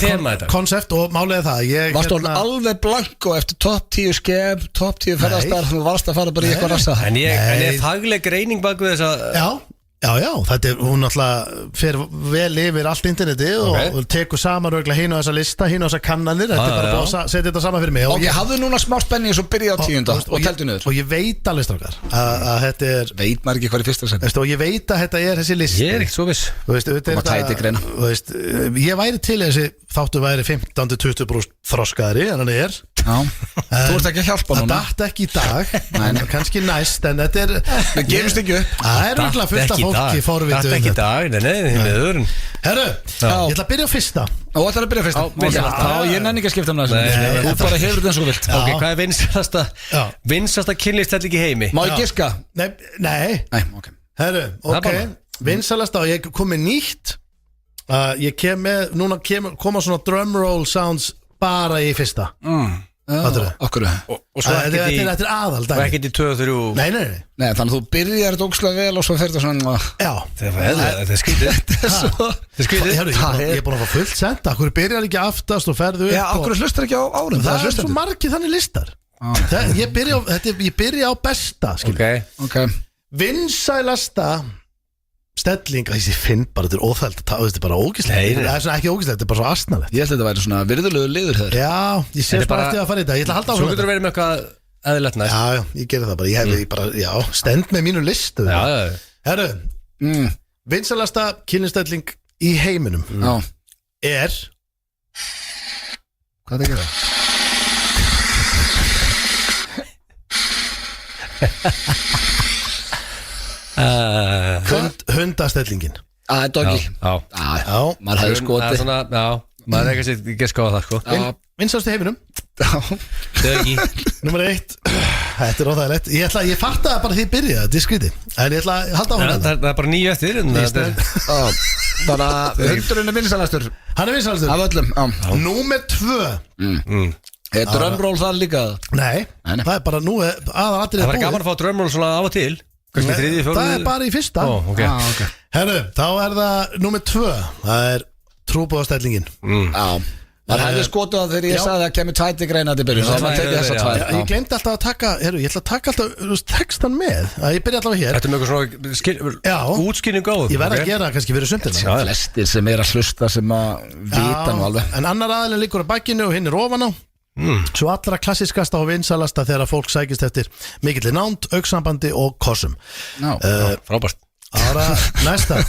þema þetta. konsept og málið er það ég, Varstu alveg blanko eftir topp 10 skem, topp 10 ferðastar, þú varst að fara bara í eitthvað rassa? En ég Nei. er fagleg greining bak við þessa. Já, þetta er, hún alltaf fer vel yfir allt interneti og tekur saman röglega hinn á þessa lista, hinn á þessa kannanir, þetta er bara búið að setja þetta saman fyrir mig. Ok, hafðu núna smá spenni og svo byrja á 10. og teltu niður. Og ég veit alveg strákar að þetta er, Veit maður ekki hvað er fyrsta seti? og ég veit að þetta er þessi listi. Ég er ekkert svo viss. Þú veist, auðvitað er Koma tæti greina. þú veist, ég væri til þessi þáttu væri 15-20% þroskaðri en hann er. Já, þú ert ekki að hjálpa Það núna. datt ekki í dag, Nei. kannski næst, en þetta er Við gefumst ekki upp. Það er röglega fullt af fólki forvitu Þetta ekki í dag, nei, meður. Herru, ég ætla að byrja á fyrsta. Og þetta er að byrja fyrst. Já, ég nenni ekki að skipta um það. Nei. Þú bara hefur þetta eins og þú vilt. Já. Ok, hvað er Já. vinsasta kynlífstelling í heimi? Má ég giska? Nei, Nei, ok. herru, Það er ok bara. Vinsalasta og ég kom með nýtt Ég kem með, núna koma svona drumroll sounds bara í fyrsta Fattarðu? Okkur. Og svo Þetta ekkert er aðal og ekkert í 2 og 3. Nei, Nei, þannig að þú byrjar þetta ókslega vel og svo fer þetta svona. já Þetta er skrítið. Svo. Þetta er skrítið. Herru, ég er búin að fá fullt senda Akkur byrjar ekki aftast og ferðu upp Já, okkur hlustar ekki á árum. Það er svo margir þannig listar Ég byrja á besta skilur. Ok. Vinsælasta stelling, ég finn bara þetta er óþælt þetta er bara ógíslegt, það er svona ekki ógíslegt þetta er bara svo astnalegt. Ég held að þetta væri svona virðulegu liður hér. Já, ég sé bara eftir að fara í þetta, ég ætla að halda á Svo getur þú verið með eitthvað eðlilegt næst. Já, ég gerði það bara, ég hef bara, stend með mínu listu. Já. Herru, vinsælasta kynlífsstelling í heiminum er Hvað er það að gera? hundastellingin. Doggy. Já. Maður hefði Það er skotið. svona, maður er ekki ekki skáða það, sko. Vinsælasta í heiminum. Döggi. Númer 1. Þetta er óþægilegt. Ég fatt að bara því byrja, þetta er skrítið. En ég ætla að halda á hún Það er bara 9 eftir. Bara hundurinn er vinsalastur. Hann er vinsælastur. Af öllum. Númer 2. Er drumroll það líka? Nei, það er bara nú aðalatrið Það var gaman að fá drömmról svona af og til. Kannski 3, 4. Það er bara í fyrsta. Ok. Herru, þá er það númer 2. Það er trúbúðastellingin. Já. Það hefði skotið að þegar ég sagði að kemur tæti greina til byrjun. Það var tekið þessa tvær. Ég glemdi alltaf að taka, ég ætla að taka alltaf textan með. Ég byrja allavega hér. Þetta er með eitthvað svona útskýring á. Ég verð að gera kannski fyrir sundina. Flestir sem er að hlusta sem að vita nú alveg. En annar aðilin liggur á bakkinu og hinn er ofan á. Svo allra klassiskasta og vinsalasta þegar fólk sækist eftir mikilli nánd, augsambandi og kossum. Frábært. Ára, næsta.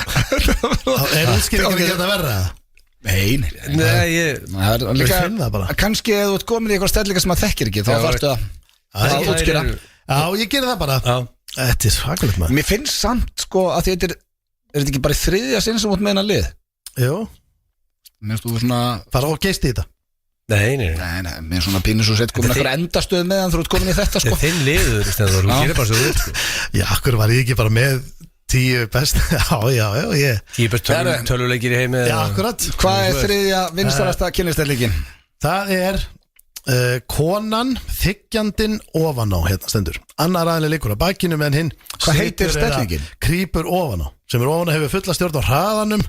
Er útskýringin ekki þetta verða? Nei, Ég finn það bara. kannski ef þú ert komin í eitthvað stellinga sem maður þekkir ekki, þá þarftu að útskýra. Já, ég gerir það bara. Þetta er svakalegt maður. Mér finnst samt sko að þetta er ekki bara í þriðja sinn sem út með hennar lið. Jú, Mér finnst þú svona fara og geist í þetta. Nei, mér er svona pínu svo sett komin eitthvað endastöð meðan þú ert komin í þetta sko. Þetta er þinn liður, Stenþór, þú gerir bara svo út, sko. Já, akkur var ég ekki bara með 10 best. Já, ég 10 best töluleikir í heimi. Já, akkurat. Hvað er þriðja vinsælasta kynlífsstellingin? Það er konan þiggjandinn ofan á, hérna stendur. Annar aðeins liggur á bakinu meðan hinn Hvað heitir stellingin? Krýpur ofan á, sem er ofan að hefur fulla stjórn á hraðanum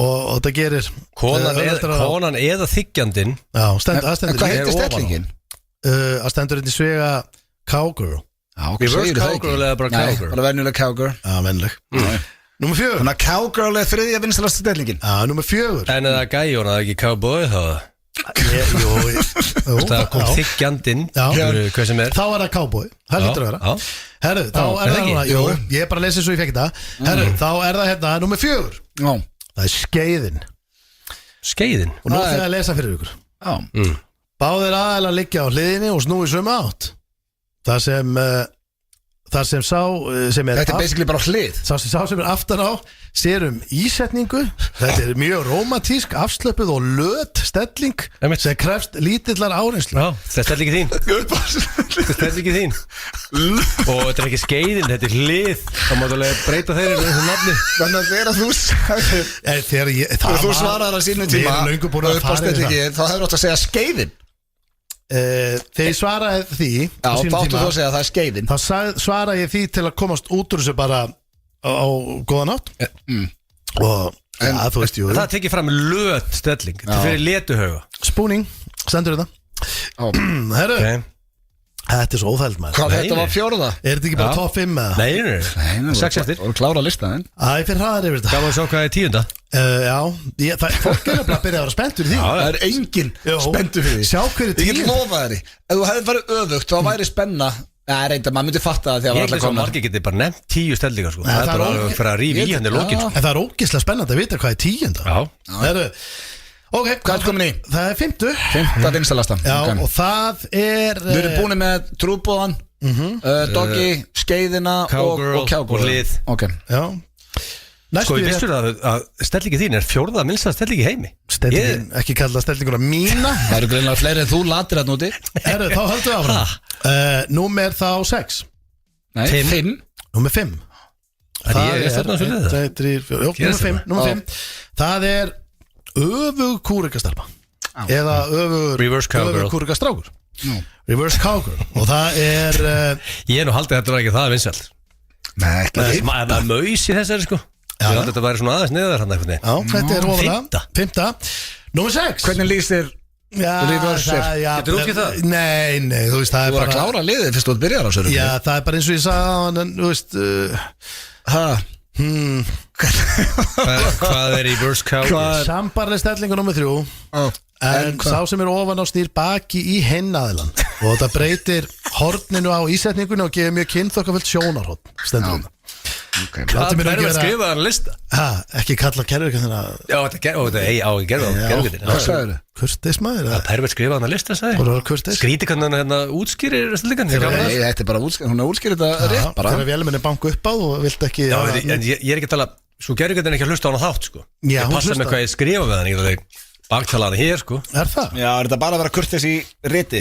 og þetta gerir Konan eða þiggjandinn. Já, það stendur. Hvað heitir stellingin? Það stendur inn í svega cowgirl. Reverse cowgirl eða bara cowgirl? Nei, bara venjuleg cowgirl. Já, vennileg. Númer 4. Þannig að cowgirl er þriðja vinsælasta stellingin. Já, númer 4. En eða gæjón, það er ekki cowboy þá? Jú, Það kom þiggjandinn, hvað sem er. Þá er það cowboy, það lítur að vera. Herru, þá er það, ég er bara að lesa svo ég fekk þetta. Herru, þá er það hérna, númer 4. Það er skeiðin. Skeiðin? Og nú þegar að lesa fyrir ykkur. Já. Báðir aðeins liggja á hliðinni og snúi sömu átt. Það sem sá sem er Þetta er basically bara hlið. Sá sem er aftan á sér ísetningu. Þetta er mjög romantísk, afslöpuð og löt stelling sem krefst lítillar áreynslu. Já, þetta er ekki þín. Þetta er ekki þín. Og þetta er ekki skeiðin, þetta er hlið. Það má alveg breyta þeirri með þessu nafni. Þannig að þegar þú svaraðar að sínum tíma þá hefur átt að segja skeiðin. Þegar ég svaraði því Já, þá áttu þú að segja að það er skeiðin. Þá svaraði ég því til að komast út úr þessu bara á góðan átt. Og þú veist, jú. Það tekið fram löt stelling. Þetta fyrir letuhauga. Spooning, stendur þetta. Herru, þetta er svo óþæld maður. Hvað, þetta var fjórða? Er þetta ekki bara top 5 eða? Nei, 6 eftir. Og klára listaðin. Æ, fyrir hraðar yfir þetta. Gaman að sjá hvað er 10. Já, fólk er að byrja að vera spenntur í því. Það er engin spenntur fyrir því. Sjá hverju 10. Ég get lofa þér í. Ef þú hefði farið öfugt, þá væri spenna. Reynda, maður myndi fatta það þegar Ég ætla að margir geti bara nefnt 10 stellingar sko. Það er bara að fyrir að rífa í henni lókin sko. En það er ógeðslega spennandi að vita hvað er 10. Já. Ok, hvað er komin í? Það er 5. 5. vinsælasta. Já, og það er Við erum búin með trúbóðan, doggy, skeiðina og cowgirl og hlið. Ok. Já. Sko, ég vistur að stellingi þín er 4. minnsta stellingi heimi. Stellingin, ekki kalla stellinguna mína. Það eru greinlega fleiri en þú latir að núti. Þá höldum við áfram. Númer þá 6. Nei, 5. Númer 5. Það er stefna svo liða. Númer 5. Það er öfug kúrikastelpa. Eða Reverse cowgirl. öfug kúrikastrákur. Reverse cowgirl. Og það er Ég er nú haldið að þetta var ekki það vinsælt. Nei, ekki Það er maus í þessari sko. Ég haldið að þetta væri svona aðeins niður hann eitthvað. Já, þetta er ofalega 5. Númer 6. Hvernig lýsir reverse? Getur þú ekki það? Nei, þú veist, það er Þú var bara að klára liðið fyrst þú byrjar á sér. Já, það er bara eins og ég sagði en, þú veist Hvað er reverse cowgirl? Sambarleg stellingu númer 3. En sá sem er ofan á snýr baki í hinnaðilan. Og þetta breytir horninu á ísetningunni og gefur mjög kynþokkafullt sjónarhorn. Stendur þetta. Það er verið að skrifa það að lista. Ekki kalla kerfið Já, þetta er á gerðutin. Hvað sagður þau? Kurteis maður. Það er verið að skrifa það að lista, sagði. Skríti kannan hérna útskýrir stellingan. Nei, þetta er bara hún er útskýrið þetta rétt bara. Þegar vélmenni banku upp á og vilt ekki En ég er ekki að tala Svo gerðutin ekki að hlusta á hana þátt sko. Já, Ég passa með hvað ég skrifa með hann. Ég vil baktala hana hér sko. Er það? Já, er þetta bara að vera kurteis í riti?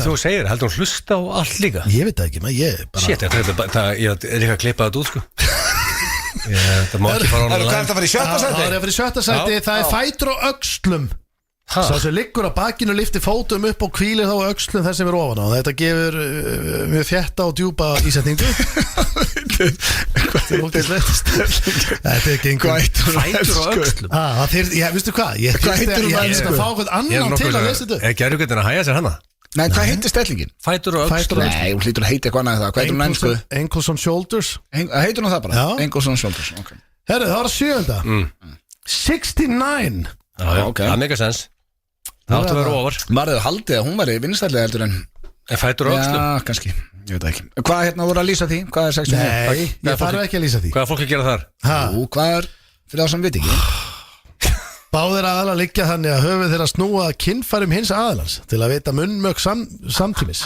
Þú segir, heldur hún hlusta á allt líka? Ég veit það ekki, maður, ég bara Shit, ég er ekki að klippa þetta út sko. Það má ekki fara á hana Hvað er þetta að fara í sjötta sæti? Það er að fara í sjötta sæti. Það er fætur og öxlum. Sá sem liggur á bakinu lifti fótum upp og hvílir þá á öxlum þess sem er ofan á. Þetta gefur mjög þétta og djúpa ísetningu. Þetta er gengur Fætur og öxlum Vistu hvað? Ég skal fá hvern annan til að lesa þetta. Er gerðugutin að hæja sér hana? Nei, hvað heitir stellingin? Fætur og öxlum Nei, hún hlýtur að heita eitthvað annað það. Hvað heitir hún ennsku? Ankles on shoulders. Heitir hún það bara? Já. Ankles on shoulders, ok. Herru, það var 7. 69. Já, það er mega sens Það áttu að vera ofar Maður hefur haldið að hún væri vinnstæðlega heldur en Fætur og öxlum Já, kannski, ég veit ekki. Hvað hérna voru að lýsa því? Hvað er 69? Nei, ég þarf ekki að lýsa því. Hvað er fólk að gera þar? Hvað er fyrir það sem veit ekki? Báðir aðalar liggja þannig að höfuð þeirra snúa kynfærum hins aðalans til að veita munnmök samtímis.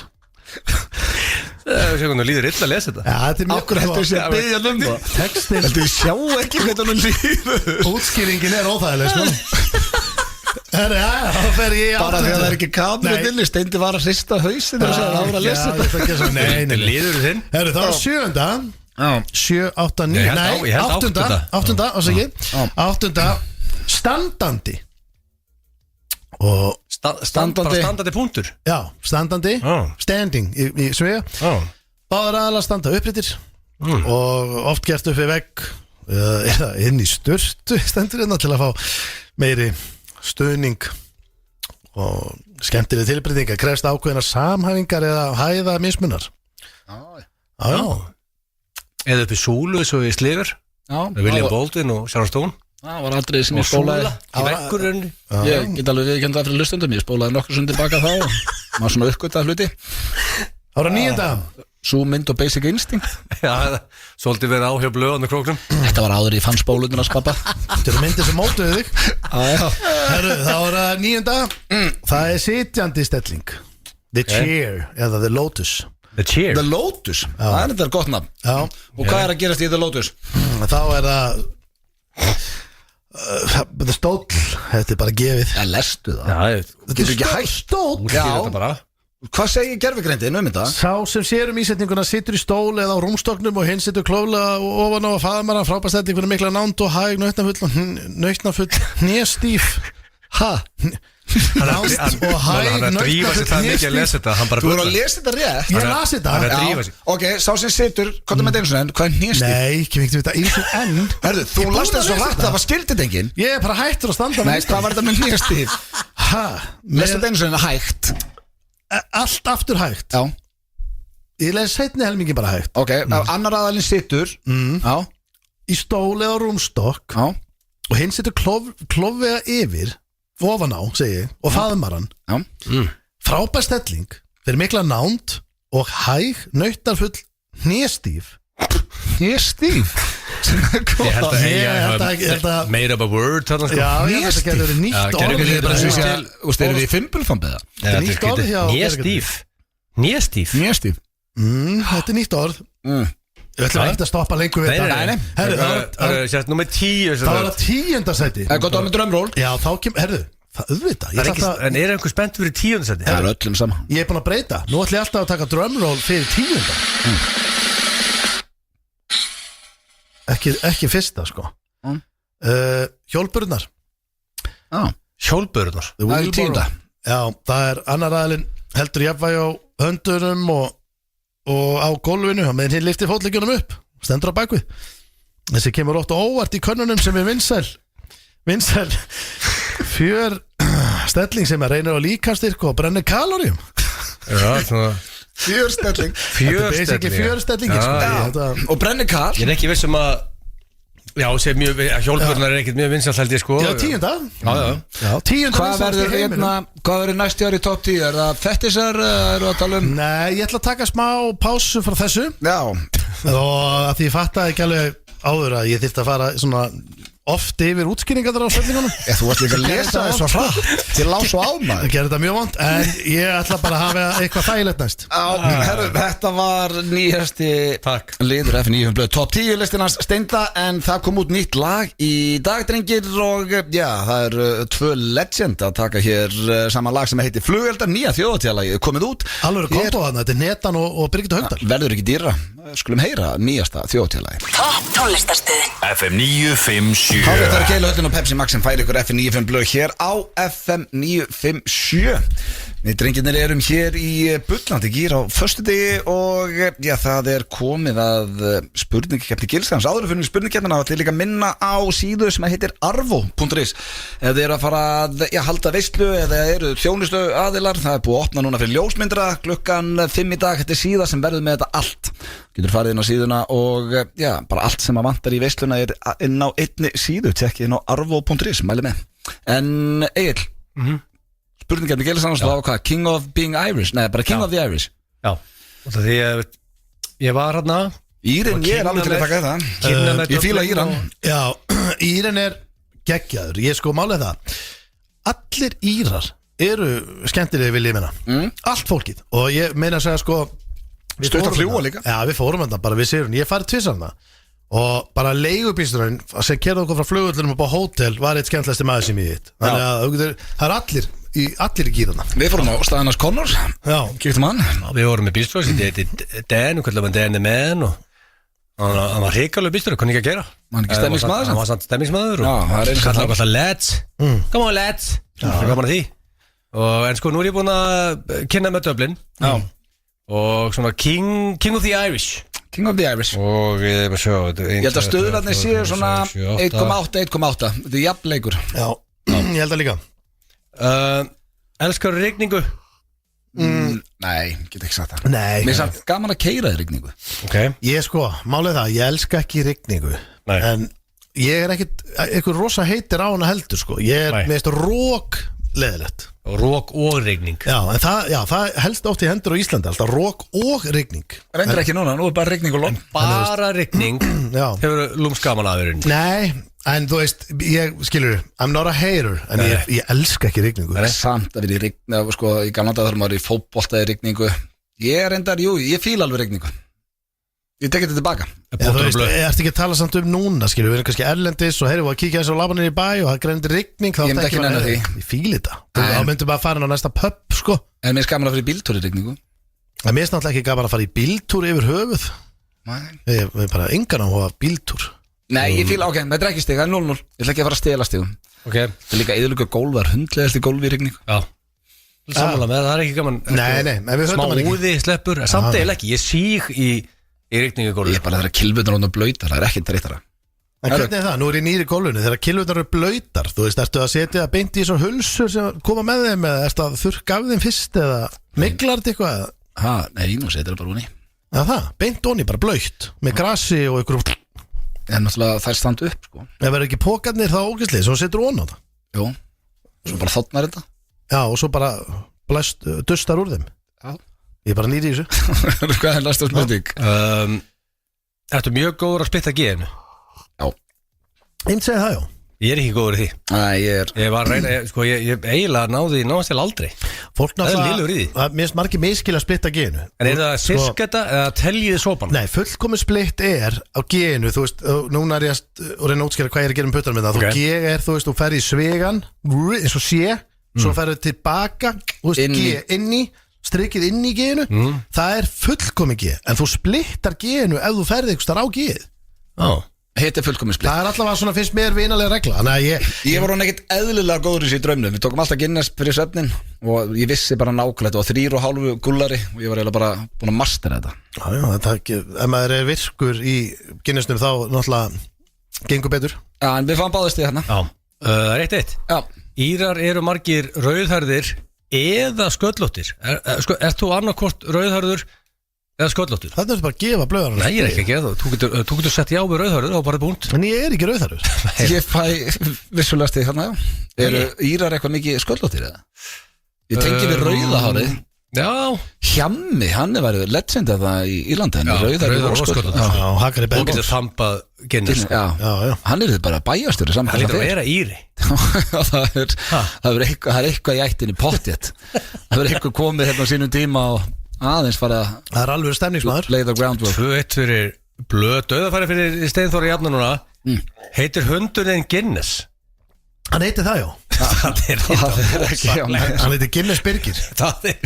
Þú líður illa að lesa þetta. Já, þetta er mjög Akkur heldur þessi að byggja það? Textin Heldur þið sjá ekki hvernig hún líður? Útskýringin er óþægileg, sko. Það fer ég Bara þegar það er ekki kamerun inni. Steindi var að hrista hausinn og það var að lesa þetta. Nei, Líður þinn? það var 7. 7, 8, 9 Nei, 8. Standandi. Og standandi punktur. já, standandi. Standing í svega. Báðar aðalega standa uppréttir og oft gert upp við vegg eða inn í sturtu stendur hérna til að fá meiri stuðning og skemmtileg tilbreyting að krefst ákveðina samhæfingar eða hæða mismunar. Já. Eða upp í súlu svo í Sliver William Baldwin og Sharon Stone. Það var aldrei sem ég spólaði í vekkurinn. Ég get alveg viðurkennt það fyrir hlustendum. Ég spólaði nokkur sem tilbaka þá. Maður svona uppgötað hluti. Það var 9. Sú mynd og Basic Instinct. Já, svolítið verið á hjá blöðan og króknum. Þetta var áður í fann spólunir að skapa. Þetta eru myndir sem mótuðu þig. Herru, þá er það 9. Það er sitjandi stelling. The Chair eða The Lotus. The Chair. The Lotus, það er þetta gott nafn. Já. Og hvað er að gerast í The Lotus? Þá er það The stóll. Þetta er bara gefið. Já, lestu það. Já, Getur ekki hægt. Stóll. Já. þetta bara. Hvað segir gerfigreindin þetta? Sá sem sér ísetninguna situr í stól eða á rúmstoknum og hinn situr klóflega ofan á að faðmara frábærstelling fyrir mikla nánd og hæg, nautnafull, hnéstíf. Nánd og hæg, Hann er að drífa sig það mikið að lesa þetta. Hann bara Þú voru að lesa þetta rétt? Ég las þetta. Hann er að drífa sig. Ok, sá sem situr, hvað er með eins og enn? Hvað er hnéstíf? Nei, ekki veit þetta eins og enn. Herðu, þú last þetta svo hrætt að það var skildið enginn. Ég er bara hættur að standa Nei, hvað var þetta með hnéstíf? Lest þetta eins og enn hægt? Allt aftur hægt. Já. Ég les seinni helmingi bara hægt. Ok, annar aðalinn situr. Já. Í stól eða á rúmstokk. Já. Og hinn situr klofvega yfir ofan á, segi ég, og faðmaran. Já. Frábær stelling fyrir mikla nánd og hæg, nautnafull, hnéstíf. Hnéstíf? Ég held að made up a word þarna sko. Já, ég held að þetta getur verið nýtt orð. Gerfigreind er bara svo sé að, þú styrir við í fimbulfambið það? Þetta er nýtt orð hjá Hnéstíf. Hnéstíf. Þetta er nýtt orð. Við ætlum ekki að stoppa lengur við þetta. Nei. Herru, Sérst nummer 10. það var að 10. sæti. Það er gott á með drömról. Já, þá herru, það auðvitað. En er einhver spennt fyrir 10. sæti? Það er öllum sama. Ég er búin að breyta. Nú ætlum ég alltaf að taka drumroll fyrir 10. Ekki fyrsta, sko. Hjólburnar. Hjólbörðunar. Það er 10. Já, það er annar aðilinn heldur jafnvægi á höndunum og á gólfinu og meðan hinn liftir fótleggjunum upp, stendur á bakvið. Þessi kemur ótt og óvart í könnunum sem er vinsæl fjör stelling sem er reynir á líkamstyrk og brennir kaloríum. Já, svona Fjörstelling. Þetta er basically fjörstellingin, sko. Og brennir kall. Ég er ekki vissum að hjólbörðunar er ekkert mjög vinsælt held ég sko. Já, 10. Já, 10. Hvað verður næstu ári í top 10? Er það fettisar? Eru að tala um? Nei, ég ætla að taka smá pásu frá þessu. Já. Og að því ég fattaði ekki alveg áður að ég þyrfti að fara svona oft yfir útskýringar þar á stellingunum. Þú varst líka að lesa það svo hratt. Þið lá svo á maður. Það gerir þetta mjög vont, en ég ætla bara að hafa eitthvað þægilegt næst. Herru, þetta var nýjasti liður F9 blöð top 10 listinans Steinda, en það kom út nýtt lag í dag, drengir, og já, það eru 2 legend að taka hér saman lag sem heitir Flugeldar, nýja þjóðatíðalagi komið út. Alveg kombo þarna, þetta er Netan og Birgitta Haugdal. Verður ekki dýra, skulum heyra nýjasta þjóðatíðalagi. Topp tónlistarstöðin FM 957 Þá er þetta Keiluhöllin og Pepsi Max sem færi ykkur FM 95 blöð hér á FM 957. Við drengirnir erum hér í bullandi gír á föstudegi og já, það er komið að spurningkeppni Gilskans. Áður fyrir spurningkeppnina þá ætlum ég líka að minna á síðu sem heitir arvo.is. Ef þið eru að fara að halda veislu eða eru þjónustu aðilar, það er búið að opna núna fyrir ljósmyndra klukkan 5 í dag. Þetta er síða sem verður með þetta allt. Getur farið inn á síðuna og já, bara allt sem að vantar í veisluna er inn á einni síðu. Tekkið inn á arvo.is, mæli með. En Egill, spurningkeppni Gilskans, það var hvað? King of being Irish? Nei, bara King of the Irish. Já, og það því ég var hérna. Írin, ég er alveg til að taka þetta. Ég fíla Íran. Já, Íran er geggjaður. Ég sko málið það. Allir Írar eru skemmtilegir við lífina. Allt fólkið. Og ég meina að segja sko Stutt að fljúga líka. Já, við fórum þetta bara við Sigrún. Ég farið tvisarna. Og bara leigubílsturinn sem kerði okkur frá flugvöllunum upp á hótel var eitt skemmtilegasti maður sem ég hitt. Þannig að það er allir í gírana. Við fórum á staðinars Connors. Já. Kíktum hann. Við vorum með bílstjóri sem heiti Dan, og kallar hann Dan the Man, og hann var hrikalegu bílstjóri, kunni ekki að gera. Hann ekki stemmingsmaður. Hann var samt stemmingsmaður og það er kallar hann alltaf lads. Come on lads. Það er gaman að því. En sko, nú er ég búin að kynna með Dublin. Já. Og svona King of the Irish. King of the Irish. Og ég held að stöðlarnir séu svona 1,8. Þetta er jafnleikur. Já, ég held að líka. Elskar rigningu? Nei, get ekki sagt það. Nei. Mér er samt gaman að keyra í rigningu. Ég sko, málið það, ég elska ekki rigningu. En ég er ekkit eitthvað rosa heitir á hana heldur sko. Ég er meðist rók leðilegt Rók og rigning Já, en það helst oft í hendur á Íslandi alltaf rók og rigning Reyndir ekki núna, nú er bara rigning og logn Bara rigning Já. Hefur lúmskaman aðurinn Nei, en þú veist, skilur I'm not a hater, en ég elska ekki rigningu Samt að vera í rigningu, sko, í gamla dag þar maður í fótbolta í rigningu Ég reyndar, ég fíla alveg rigningu Ég tek þetta tilbaka Þú veist, ertu ekki að tala samt núna, skilur við erum kannski erlendis og heyrðu að kíkja eins og labanir í bæ og það greinir rigning, þá Ég myndi ekki nenni því. Ég fíli þetta, þá myndum bara að fara á næsta pub, sko En mér er gaman að fara í bíltúr í rigningu En mér er náttúrulega ekki gaman að fara í bíltúr yfir höfuð Nei, Ég er bara engan á að hafa bíltúr ég fíla, ok, með drekistig, það er 0-0 Ég ætla ekki að fara að stela stigum okay. Það er líka eðluga gólvar, hundlegast í gólfi í rigningu Já Sammála með það er ekki gaman Nei, en við höfum hann ekki Smá úði sleppur, samt eða ekki Ég síg í rigningu gólfi Ég er bara það að kilvurnar hún og blöytar, það er ekkert þreytara En hvernig er það? Nú er ég nýri gólfinu þegar kilvurnar eru blöytar þú veist, ertu að setja beint í svo hulsur sem koma með þeim eða ertu að þurrka af þeim fyrst eða miklar þetta eitthvað Nei, nú setur það bara húnni Já það, beint onni, bara blöytt með grasi og einhverjum En náttúrulega þær standa upp, sko Ef verður ekki pókarnir þá ógæslið svo setur onni á það Jú, svo bara þotnar þetta Já, og svo bara dustar úr þeim Já Ég er bara nýri í þessu Hvað er næsta spurning? Ertu mjög góður að splitta gen? Já Einn segi það, já Ég er ekki góður í því Ég var að reyna, sko, ég eiginlega náðast til aldrei Fólk Það er lélegur í því. Mér finnst margir miskil að splitta genu En er það fisk þetta eða teljið sopan? Nei, fullkomið splitt er á genu þú veist, núna er ég að reyna að útskýra hvað ég er að gera puttar með það Ok. Þú G er, þú veist, þú ferð í svegan eins og sé, svo ferð tilbaka þú veist, Inn í. G inn í strikið inn í genu það er fullkomið G, en þú splittar genu ef þú ferð einhvers þar á G-ið Já Hitt er fullkomið splitt Það er allavega svona, finnst mér vinalega regla Þannig að Ég var hún ekkert eðlilega góður í þessi draumnum Við tókum alltaf Guinness fyrir svefnin Og ég vissi bara nákvæmlega Þetta var 3,5 gullari Og ég var eiginlega bara búin að mastera þetta Já, þetta ekki, ef maður er virkur í Guinnessnum þá náttúrulega gengur betur En við fáum báðist í hérna Já Rétt eitt Já Írar eru margir rauðhærðir eða sköllóttir Ert þú annarkvort rauðhærður eða sköllóttur? Þetta er bara að gefa blöðar Nei, ég er ekki að gera það Þú getur sett já við rauðhærður og bara búnt En ég er ekki rauðarur Ég fæ vissulega stig hérna já Eru Írar eitthvað mikið sköllóttir eða? Ég tengi við rauðahárið Já Hjammi, hann er verið legend að það í Írlandi rauðar og sköllóttur Já, Hakari Þú Bengals getur þampað Guinness Já, Já. hann er bara bæjarstjóri saman Það lítur að vera íri Það er eitthvað í ættinni pottjett Það er eitthvað komið hérna á sínum tíma og aðeins fara Það er alveg stemningsmaður lay the groundwork 2-1 fyrir blöð Dauðafæri fyrir Steinþór í jafna núna Heitir hundurinn Guinness Hann heitir það, já Það er ekki já, Hann heitir Guinness Birgir Það er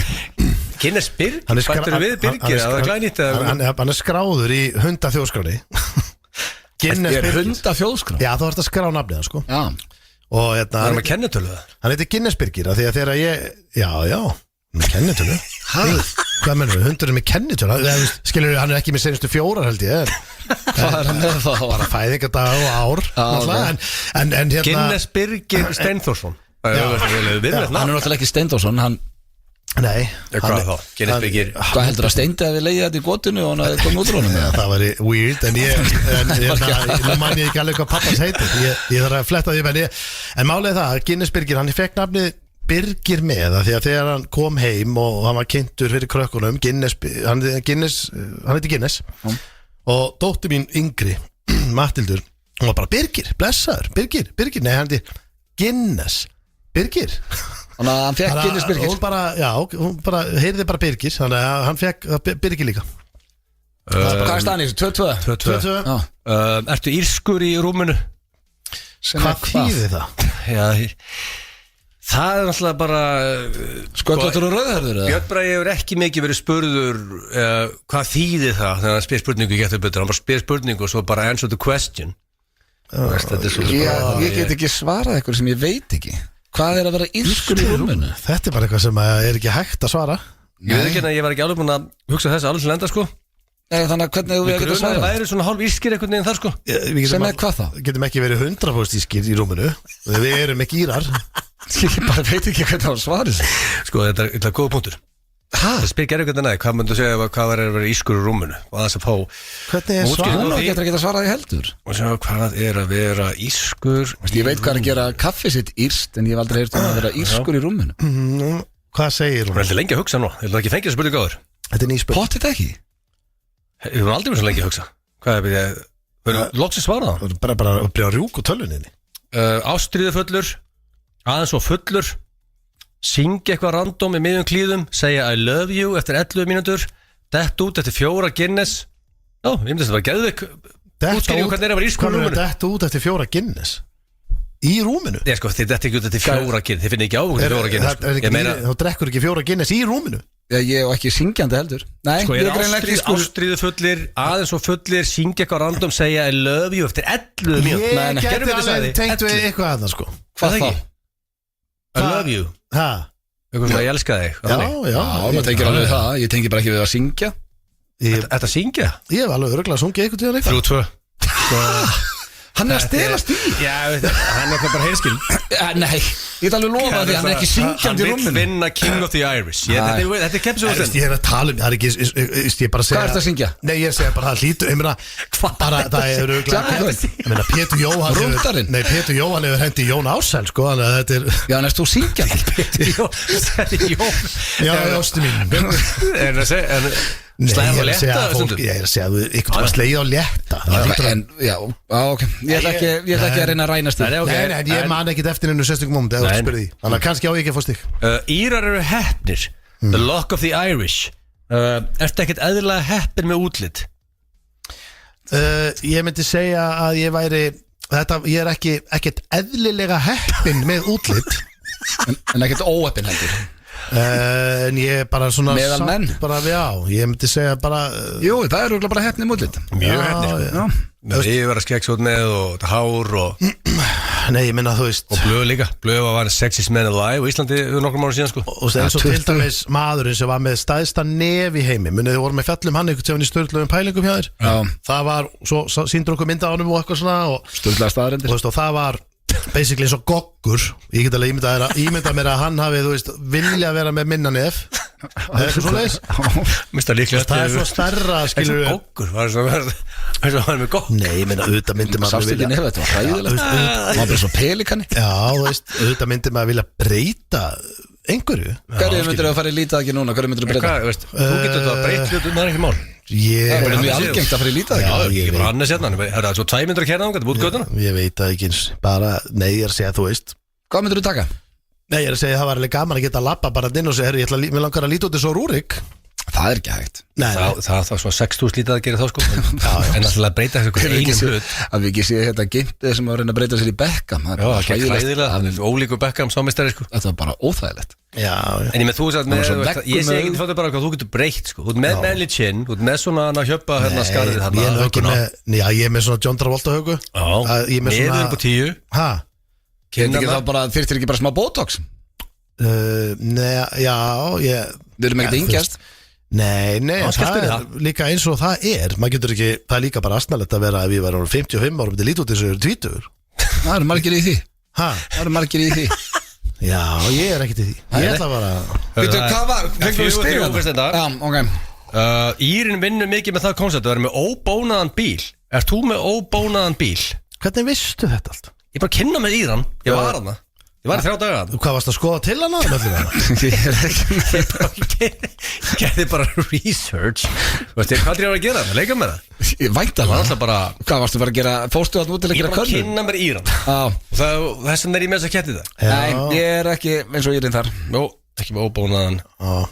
Guinness Birgir Hann er Bættur við Birgir Það er glænýtt Hann er skráður í hundaþjóðskráni Guinness Er Birgir hunda þjóðskrá? Já, þú ert að skrá nafnið hann, sko Já Og Það er með kennitölu það hann heitir Guinness Birgir af Því að þegar ég Já, með kennitölu Hvað mennur við? Hundurinn með kennitölu Skilur við, hann er ekki með senustu 4 held ég Hvað er hann með það? Bara fæðingadag og ár náttúrulega. En hérna Guinness Birgir Steinþórsson Já. Hann Hann er náttúrulega ekki Steindórsson Hann Nei Hvað þá? Guinness Birgir Hvað heldur að Steindi að við leiði þetta í gotinu og hann hafði komið út úr honum? Það væri weird En nú man ég ekki alveg hvað pappas heitir Ég þarf að fletta því En málið það, Guinness Birgir, hann fekk nafnið Birgir með það því að þegar hann kom heim og hann var kynntur fyrir krökkunum hann heiti Guinness og dóttir mín yngri Matildur, hún var bara Birgir, blessaður, Birgir, nei hann heiti Guinness, Birgir Þannig að hann fekk Guinness Birgir hún bara heyrði bara Birgir þannig að hann fekk Birgir líka Hvað er staðan í þessu? 2-2? 2-2 Ertu írskur í rúminu? Hvað þýðir það? Já, það er náttúrulega bara Sköllóttur og rauðhærður eða? Björn Bragi hefur ekki mikið verið spurður hvað þýðir það þegar hann spyr spurningu getur betur, hann bara spyr spurningu og svo bara answer the question Þetta er svo Ég get ekki svarað eitthvað sem ég veit ekki Hvað er að vera írskur í rúminu? Þetta er bara eitthvað sem er ekki hægt að svara Ég veit ekki að ég var ekki alveg búin að hugsa þessi alveg til enda sko Þannig að hvernig þú Við við að geta grunaði svarað? væri svona hálf írskir einhvern veginn þar sko Sem er hvað þá? Getum ekki verið 100% ískir í rúminu Við erum ekki írar Ég bara veit ekki hvernig það svarið Sko þetta er góða punktur Það spyr gerðu hvernig næði, hvað myndu segja hvað er að vera ískur í rúminu og aðeins að fá Hvernig er útskýringu svar? Hún á því getur ekki að svara því heldur og sjá hvað er að vera ískur Ég veit hvað er að gera kaffi sitt írst en ég hef aldrei heyrt að vera írskur í rúminu Hvað segir Hún hún? er alltaf lengi að hugsa nú, ég vil ekki fengja þessu spurningu áður Þetta er nýspil Pottit ekki Við höfum aldrei verið svo lengi að hugsa Hvað er við loksins svarað á Bara að byrja að rjúk og tölvuninni Ástríðufullur aðeins og fullur syngja eitthvað random í miðjum klíðum segja I love you eftir 11 mínútur dett út eftir 4 Guinness Já, ég myndi að þetta var geðvik útskýring hvernig er að vera ískur í Hvað er rúminu þetta út eftir 4 Guinness? Í rúminu? Ég sko, þið dett ekki út eftir 4 Guinness Þið finnir ekki ávöku til 4 Guinness Ég meina, Þú drekkur ekki 4 Guinness í rúminu? Ég og ekki syngjandi heldur Nei, sko, ég er greinlega ekki ískur ástríðufullir aðeins og fullir syngja eitthvað random segja I love you eftir 11 mínútur Ég nei. geti Gerðu hvað þið sagði? alveg tengt við 11. eitthvað að það sko Hvað það þá? ekki? I love you Ha? Eitthvað svona ég elska þig Já, já Já, maður tengir alveg það Ég tengi bara ekki við að syngja Þetta syngja? Ég hef alveg örgulega sungið eitthvað til hann eitthvað 3-2 Hann er að stela stíl Já, veit það, hann er bara heyrskil Nei, ég get alveg lofa því Hann er ekki syngjandi í Hann rúminu vil vinna King of the Irish Þetta er keppis úr Ég er að tala um, það er ekki, ég bara að segja Hvað ertu að syngja? Nei, ég er að segja bara það hlýtur, ég meina bara, það er örgulega Ég meina, Pétur Jóhann Rúndarinn. Nei, Pétur Jóhann hefur hendi Jón Ársæl, sko, þannig að þetta er Já, en erst þú syngjandi? Já, ástu mín Nei, Slæðið á ég er að segja létta að fólk, stundum ég er að segja að þú einhvern veginn slegið á létta Það hlýtur að- En, já, ok Ég ætla ekki að reyna að ræna stíl Nei, ok. Nei, ég man ekkit eftir hennu sérstökum moment eða þú Nei. spyrir því Þannig að kannski á ég ekki að fá stig Írar eru heppnir The Luck of the Irish Ertu ekkert eðlilega heppin með útlit? Ég myndi segja að ég væri ég er ekkert eðlilega heppin með útlit En ekkert óeppin heldur En ég er bara svona Meðal menn? bara, já, ég myndi segja bara Jú, það er örugglega bara hefnið mútlit Mjög heppnir Já, Með yfir að skeggs út með og hár og Nei, ég minna þú veist Blöð líka Blöð var sexiest man alive á Íslandi fyrir nokkrum mánu síðan sko Og eins og til dæmis maðurinn sem var með stæðsta nef í heimi Munið þið voru með fjallum hann einhvern tíðan í störðlöfum pælingum hjá þér Já. Það var, svo síndur okkur mynda á honum og eitthvað svona og Sturlaða staðarendir þú veist, og það var basically eins og goggur ég get alveg ímynda mér að hann hafi þú veist, vilja vera með minna nef eða eitthvað svoleiðis Mista líklega það er svo stærra skilur við Gókkur Var það var með gókkur nei, ég meina, auðvitað myndi maður Sást ekki nefn, þetta var hræðilegt Það var bara svo pelikani já, þú veist, auðvitað myndi maður vilja breyta einhverju Hverju myndir að fara í lítið ekki núna? Hverju myndir að breyta? Hvað, veist Þú getur þetta breytt hlutum Það er ekki mál ég, Það er mjög algengt að fara í lítið Já, ekki ég er bara annars hérna Er það svo 2 myndir að kerna ánga Þetta búið göttuna ég veit það ekki eins bara, nei, ég er að segja, þú veist Hvað myndir þú taka? nei, ég er að segja, það var alveg gaman að geta að labba bara inn og segja, herri, mér langar að líta út eins og Rúrik Það er ekki hægt nei, Það var svona 6.000 lítið að gera þá sko En alltaf að breyta þessu Hefur ekki einum séð- hlut Að við ekki séð þetta gimpið sem var að reyna að breyta sér í Beckham Það Já, er bara það gekk hræðilegt. hræðilega Það er ólíku Beckham sámistari sko Þetta var bara óþægilegt já, já En ég með þú sagði var með svo þú veist, veggur Ég segi með- ekki þetta bara hvað þú getur breytt sko Þú ert með Melly Chin Þú ert með svona hann að hjöpa hérna skarðið Nei, ég er nú ekki högguna. með, já, ég er með svona John Travolta högu Já, Ég er með nefður svona upp á 10 ha, Þyrftir ekki bara smá botox? nei, já, ég Við erum ekkert yngjast nei, Já, það skelltu er þér líka eins og það er maður getur ekki, það er líka bara astnalegt að vera ef ég var orðinn 55 ára, myndi lítið út eins og ég er 20 Það eru margir í því ha, Það eru margir í því já, ég er ekkert í því Nei, ég nei. ætla bara Veitu, hvað var? Fengum við 4-3 stig fyrst þetta. Já, ok Írin vinnur mikið með það koncept að vera með óbónaðan bíl Ert þú með óbónaðan bíl? hvernig veistu þetta allt? Ég bara kynna með Íran Ég var hana Ég var í 3 daga Þú, hvað varst að skoða til hana? Ég er ekki Ég gerði bara research Veist ég, hvað er ég að gera? Að leika með það Ég vænt Það var alveg alltaf bara Hvað varstu bara að gera? Fórstu að nú til að Ég gera bara könnun? kynna mér Íran Já Og þess vegna er ég með þess að ketti það Nei, ég er ekki eins og ég er þar Jó, ekki með óbónaðan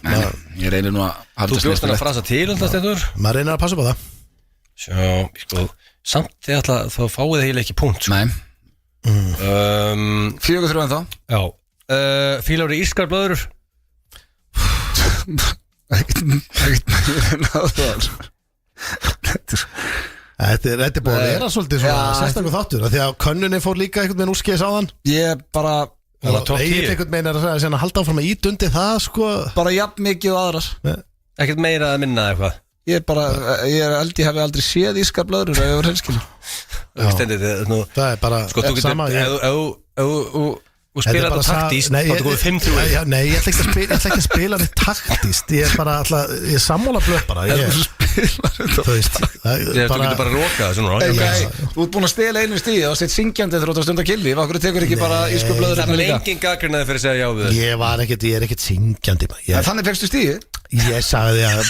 Nei, ég reynir nú að hafa Þú þetta bjóst hann að snirtilegt. frasa til um það stendur maður reynir að passa på það Sjá, sko Samt þið alltaf, þá fáið þið eiginlega ekki punkt sko. Nei, 4-3 en þá Já Fílar eru ískar blöður Ekkert meira en það Þetta er búin að vera svolítið svona Já, sérstaklega þáttur af því að könnunin fór líka einhvern veginn úrskeiðis á þann Ég bara Það var topp 10 Egil einhvern veginn er að segja að halda áfram að ít undir það sko Bara jafn mikið og aðrar Ekkert meira að minna eitthvað Ég er held ég hafi aldrei séð ískar blöður ef ég var hreinskilin Stendur þið nú Það er bara Sko, þú getur sama Ef þú Og spila þetta taktíst, þá er það 5-3. Nei, ég ætla ekki að spila þetta taktíst. Ég er bara alltaf, ég er sammála blöð bara. Þú veist, Þú getur bara rókað þessu núna. Þú ert búin að stela einu stíði og sett syngjandi þegar þú ert að stunda killi. Akkur tekur ekki bara ísku blöður Það er engin gagnrýnaði fyrir að segja já við þér. Ég er ekkert syngjandi. Þannig fegstu stíði? Ég sagði að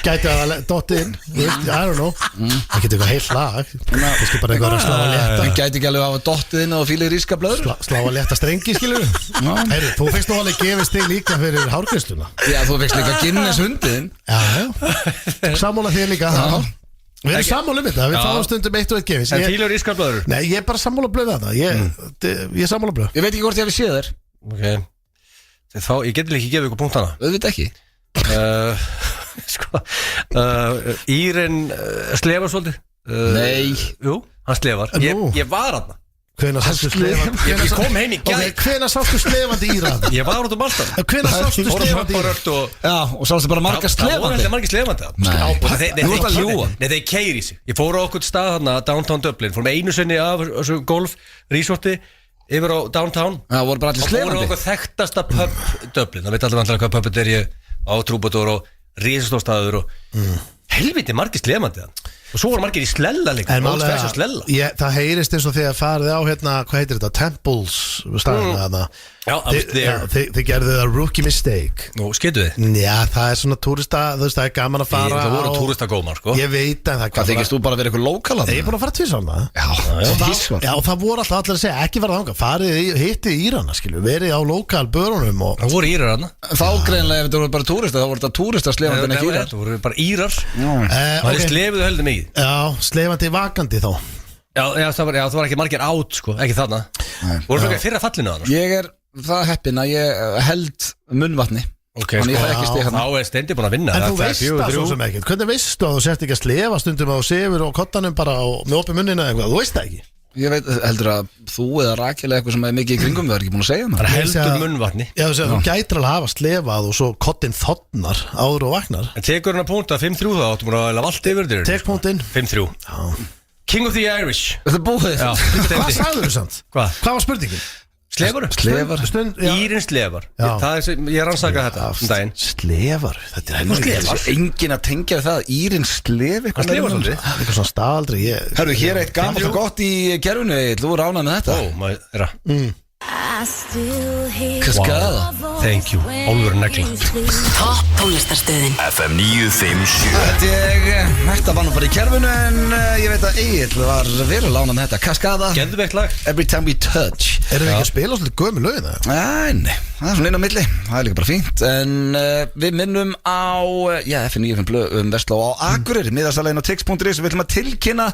gæti að dottið inn, I don't know. Það getur eitthvað heilt lag. Það skal bara eitthvað að slá að létta. Það gæti ekki alveg að hafa dottið inn og fílir íska blöður? Slá að létta strengi, skilur við. Heyri, þú fegst nú alveg gefið stig líka fyrir hárgreiðsluna. Já, þú fegst líka Guinness hundiðinn. Já. Sammála þér líka. Við erum sammála um þetta, við fáum stundum eitt og eitt gefis. En fílur íska blöður? Nei, ég er bara sammála blöð þarna. Ég er sammála blöð. Ég veit ekki hvort ég hef séð þér. Ok, ég geti ekki gefið ykkur punkt hana. Auðvitað ekki. Írin slefar svolítið. Nei. Jú, hann slefar. Ég var hann. Hvenær sástu slefandi? Ég kom heim í gær. Hvenær sástu slefandi Íran? Ég var út um alltaf. Hvenær sástu slefandi Íran? Já, og sástu bara marga slefandi. Það var margir slefandi. Nei, þeir keiri sig. Ég fór á okkur stað þarna, Downtown Dublin. Fór með einu sinni af þessu golf resorti yfir á Downtown. Það voru bara allir slefandi. Það voru okkur þekktasta pub Dublin. Það veit allir vantilega hvað pubet er ég á Trúbador og risastóðstæður og helviti margir slefandi þann. Og svo voru margir í slella líka. Það heyrist eins og þegar farið á hérna, hvað heitir þetta, Temples staðina þarna. Já, þið gerðu það rookie mistake. Nú, skeitu þið? Já, það er svona túrista, þú veist, það er gaman að fara. Það voru túristagómar, sko. Ég veit að það er Hvað þykist þú bara að vera eitthvað lokal? Ég er búin að fara tvisvar með það. Já, og það voru alltaf allir að segja, ekki fara þangað, farið hitti Írana, skilju, verið á lokal börunum og... Það voru Írar þarna. Þá greinlega ef þetta voru bara túrista, þá voru þetta túrista slefandi en ekki Írar. Það voru bara Írar. Það slefuðu heldur mikið. Já, slefandi vakandi þá. Já, það var ekki margir átt, sko, ekki þarna. Voru fyrir fyrra fallinu þarna. Ég er það heppinn að ég held munnvatni. Þannig ég fæ ekki stig þá er Steindi búin að vinna. En þú veist það svo sem ekkert. Hvernig veistu að þú sért ekki að slefa stundum að þú sefur á kottanum bara með opið munnina eða eitthvað? Þú veist það ekki. Ég veit, heldur að þú eða Rakel eða eitthvað sem er mikið í kringum við er ekki búin að segja það. Það heldur munnvatni. Já, þú gætir alveg að hafa slefað og svo kottin þotnar áður og vagnar. En tekur hann að punta 5-3 þá áttum við að valda yfir þér. Tek punktinn. 5-3. King of the Irish. Þetta er búið. Hvað sagður þú samt? Hvað var spurningin? Slefar. Írin slefar. Ég rannsaka þetta daginn. Slefar. Þetta er slefar. Engin að tengja það að Írin slef eitthvað. Það slefar svolítið. Eitthvað svona staðaldri. Hörru, hér er eitt gammalt og gott í gerfinu. Þú er ánað með þetta. Maður þeirra. Kaskada. Thank you. Álfur negla. Topp tónlistarstöðin FM 957. Þetta var nú bara í kerfinu en ég veit að Egil var verulega ánað með þetta. Kaskada. Geðveikt lag. Every time we touch. Erum við ekki að spila svolítið gömul lögin það? Nei, það er svona inn á milli. Það er líka bara fínt. En við minnum á FM 957 Vestló á Akureyri, miðastalegin á tix.is. Við ætlum að tilkynna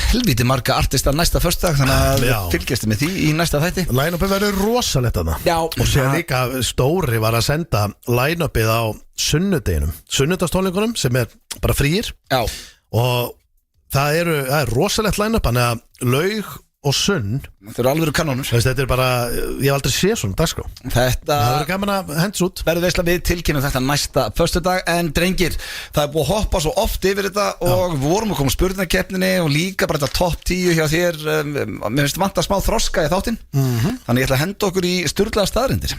helviti marga artista næsta föstudag. Þannig að fylgjast með því í næsta þætti. Line-upið verður rosalegt þarna. Já. Og sér líka Stóri var að senda line-upið á sunnudeginum, sunnudagstónleikunum sem er bara frýir. Já. Og það er rosalegt line-up, þannig að Laug og Sunn, þetta eru alvöru kanónur. Þetta er bara, ég hef aldrei séð svona dagskrá. Þetta það verður gaman að hends út. Verður veisla við tilkynum þetta næsta föstudag. En drengir, það er búið að hoppa svo oft yfir þetta og við vorum að koma spurningakeppninni og líka bara þetta topp 10 hjá þér. Mér finnst vanta smá þroska í þáttinn. Þannig ég ætla að henda okkur í sturlaða staðreyndir.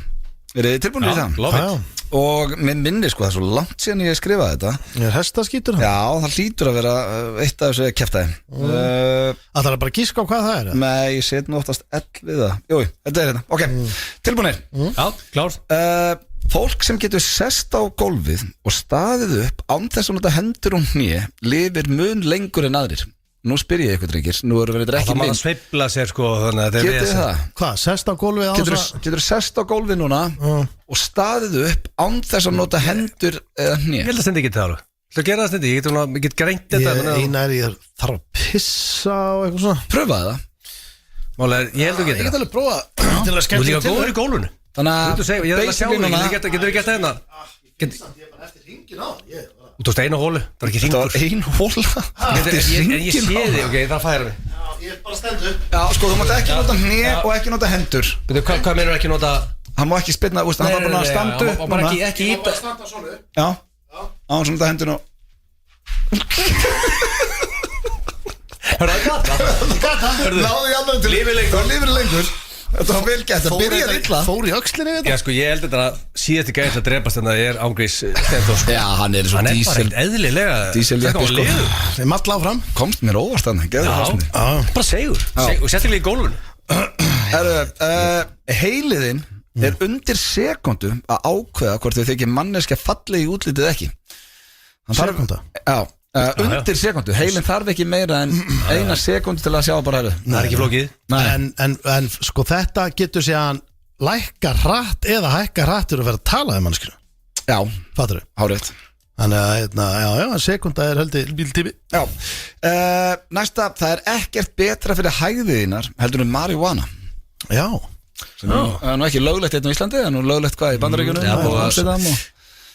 Verið þið tilbúinir í það? Love it. Og mér minni sko, það er svo langt síðan ég skrifaði þetta. Hestaskítur hann? Já, það hlýtur að vera eitt af þessu kjaftaði. Það er bara að gíska á hvað það er? Nei, ég set nú oftast við það. Jú, þetta er hérna. Ok, tilbúinir. Já, klár. Fólk sem getur sest á gólfið og staðið upp án þess að nota hendur og hné lifir mun lengur en aðrir. Nú spyr ég ykkur drengir, nú erum við ekki mynd. Það má að sveifla sér sko, þannig að Getið þið það? Hvað, sest á gólfið á þess að... Getur sest á gólfið núna og staðið upp án þess að nota hendur eða hné? Ég held að stendi ekki það alveg. Það gera það stendi, ég get greint þetta. Ég þarf að pissa og eitthvað svona. Pröfaði það. Málega, ég held að geta það. Ég get alveg prófa til að skemmt til það. Þú líka góður í gólfinu. Þannig að þú tókst einu hólu, það var ekki hringur. Það var einu hóla? En ég sé þig, ok, það færa við. Já, ég er bara stendur. Já, sko, þú mátt ekki nota hné og ekki nota hendur. Hvað meður ekki nota? Hann má ekki spilna, hann var bara að standa upp. Hann bara ekki íta. Hann má standa svona. Já, hann sem nota hendur og... Hörðu, það er gata. Náðu í annan til. Lífið lengur. Þetta var vel gætt, það byrjaði illa. Fór í öxlinni við Já, sko, ég held þetta að síðasti gæði að drepast en það ángrís Steinþór, sko. Já, hann er svo Hann er bara dísel. eitt eðlilega Díseljeppi, sko. Þeir matla áfram Komst mér óvart hann, geður það. Bara segur, og sérstaklega í gólfinu. Heiliðinn er undir sekundu að ákveða hvort þau þykir manneskja falleg í útlitið ekki. Sekunda? Já, undir sekundu. Heilin þarf ekki meira en eina sekundu til að sjá bara herru. Það er ekki flókið. En sko þetta getur séðan lækka hratt eða hækka hratt fyrir að vera að tala um mannskinu. Já, Fattur þau? hárið. Þannig að já, sekunda er heldur bíltími. Já, næsta, það er ekkert betra fyrir hægðiðinar heldur en marihuana. Já. Það er nú ekki löglegt hérna á Íslandi, það er nú löglegt hvað í Bandaríkjunum og Amsterdam og...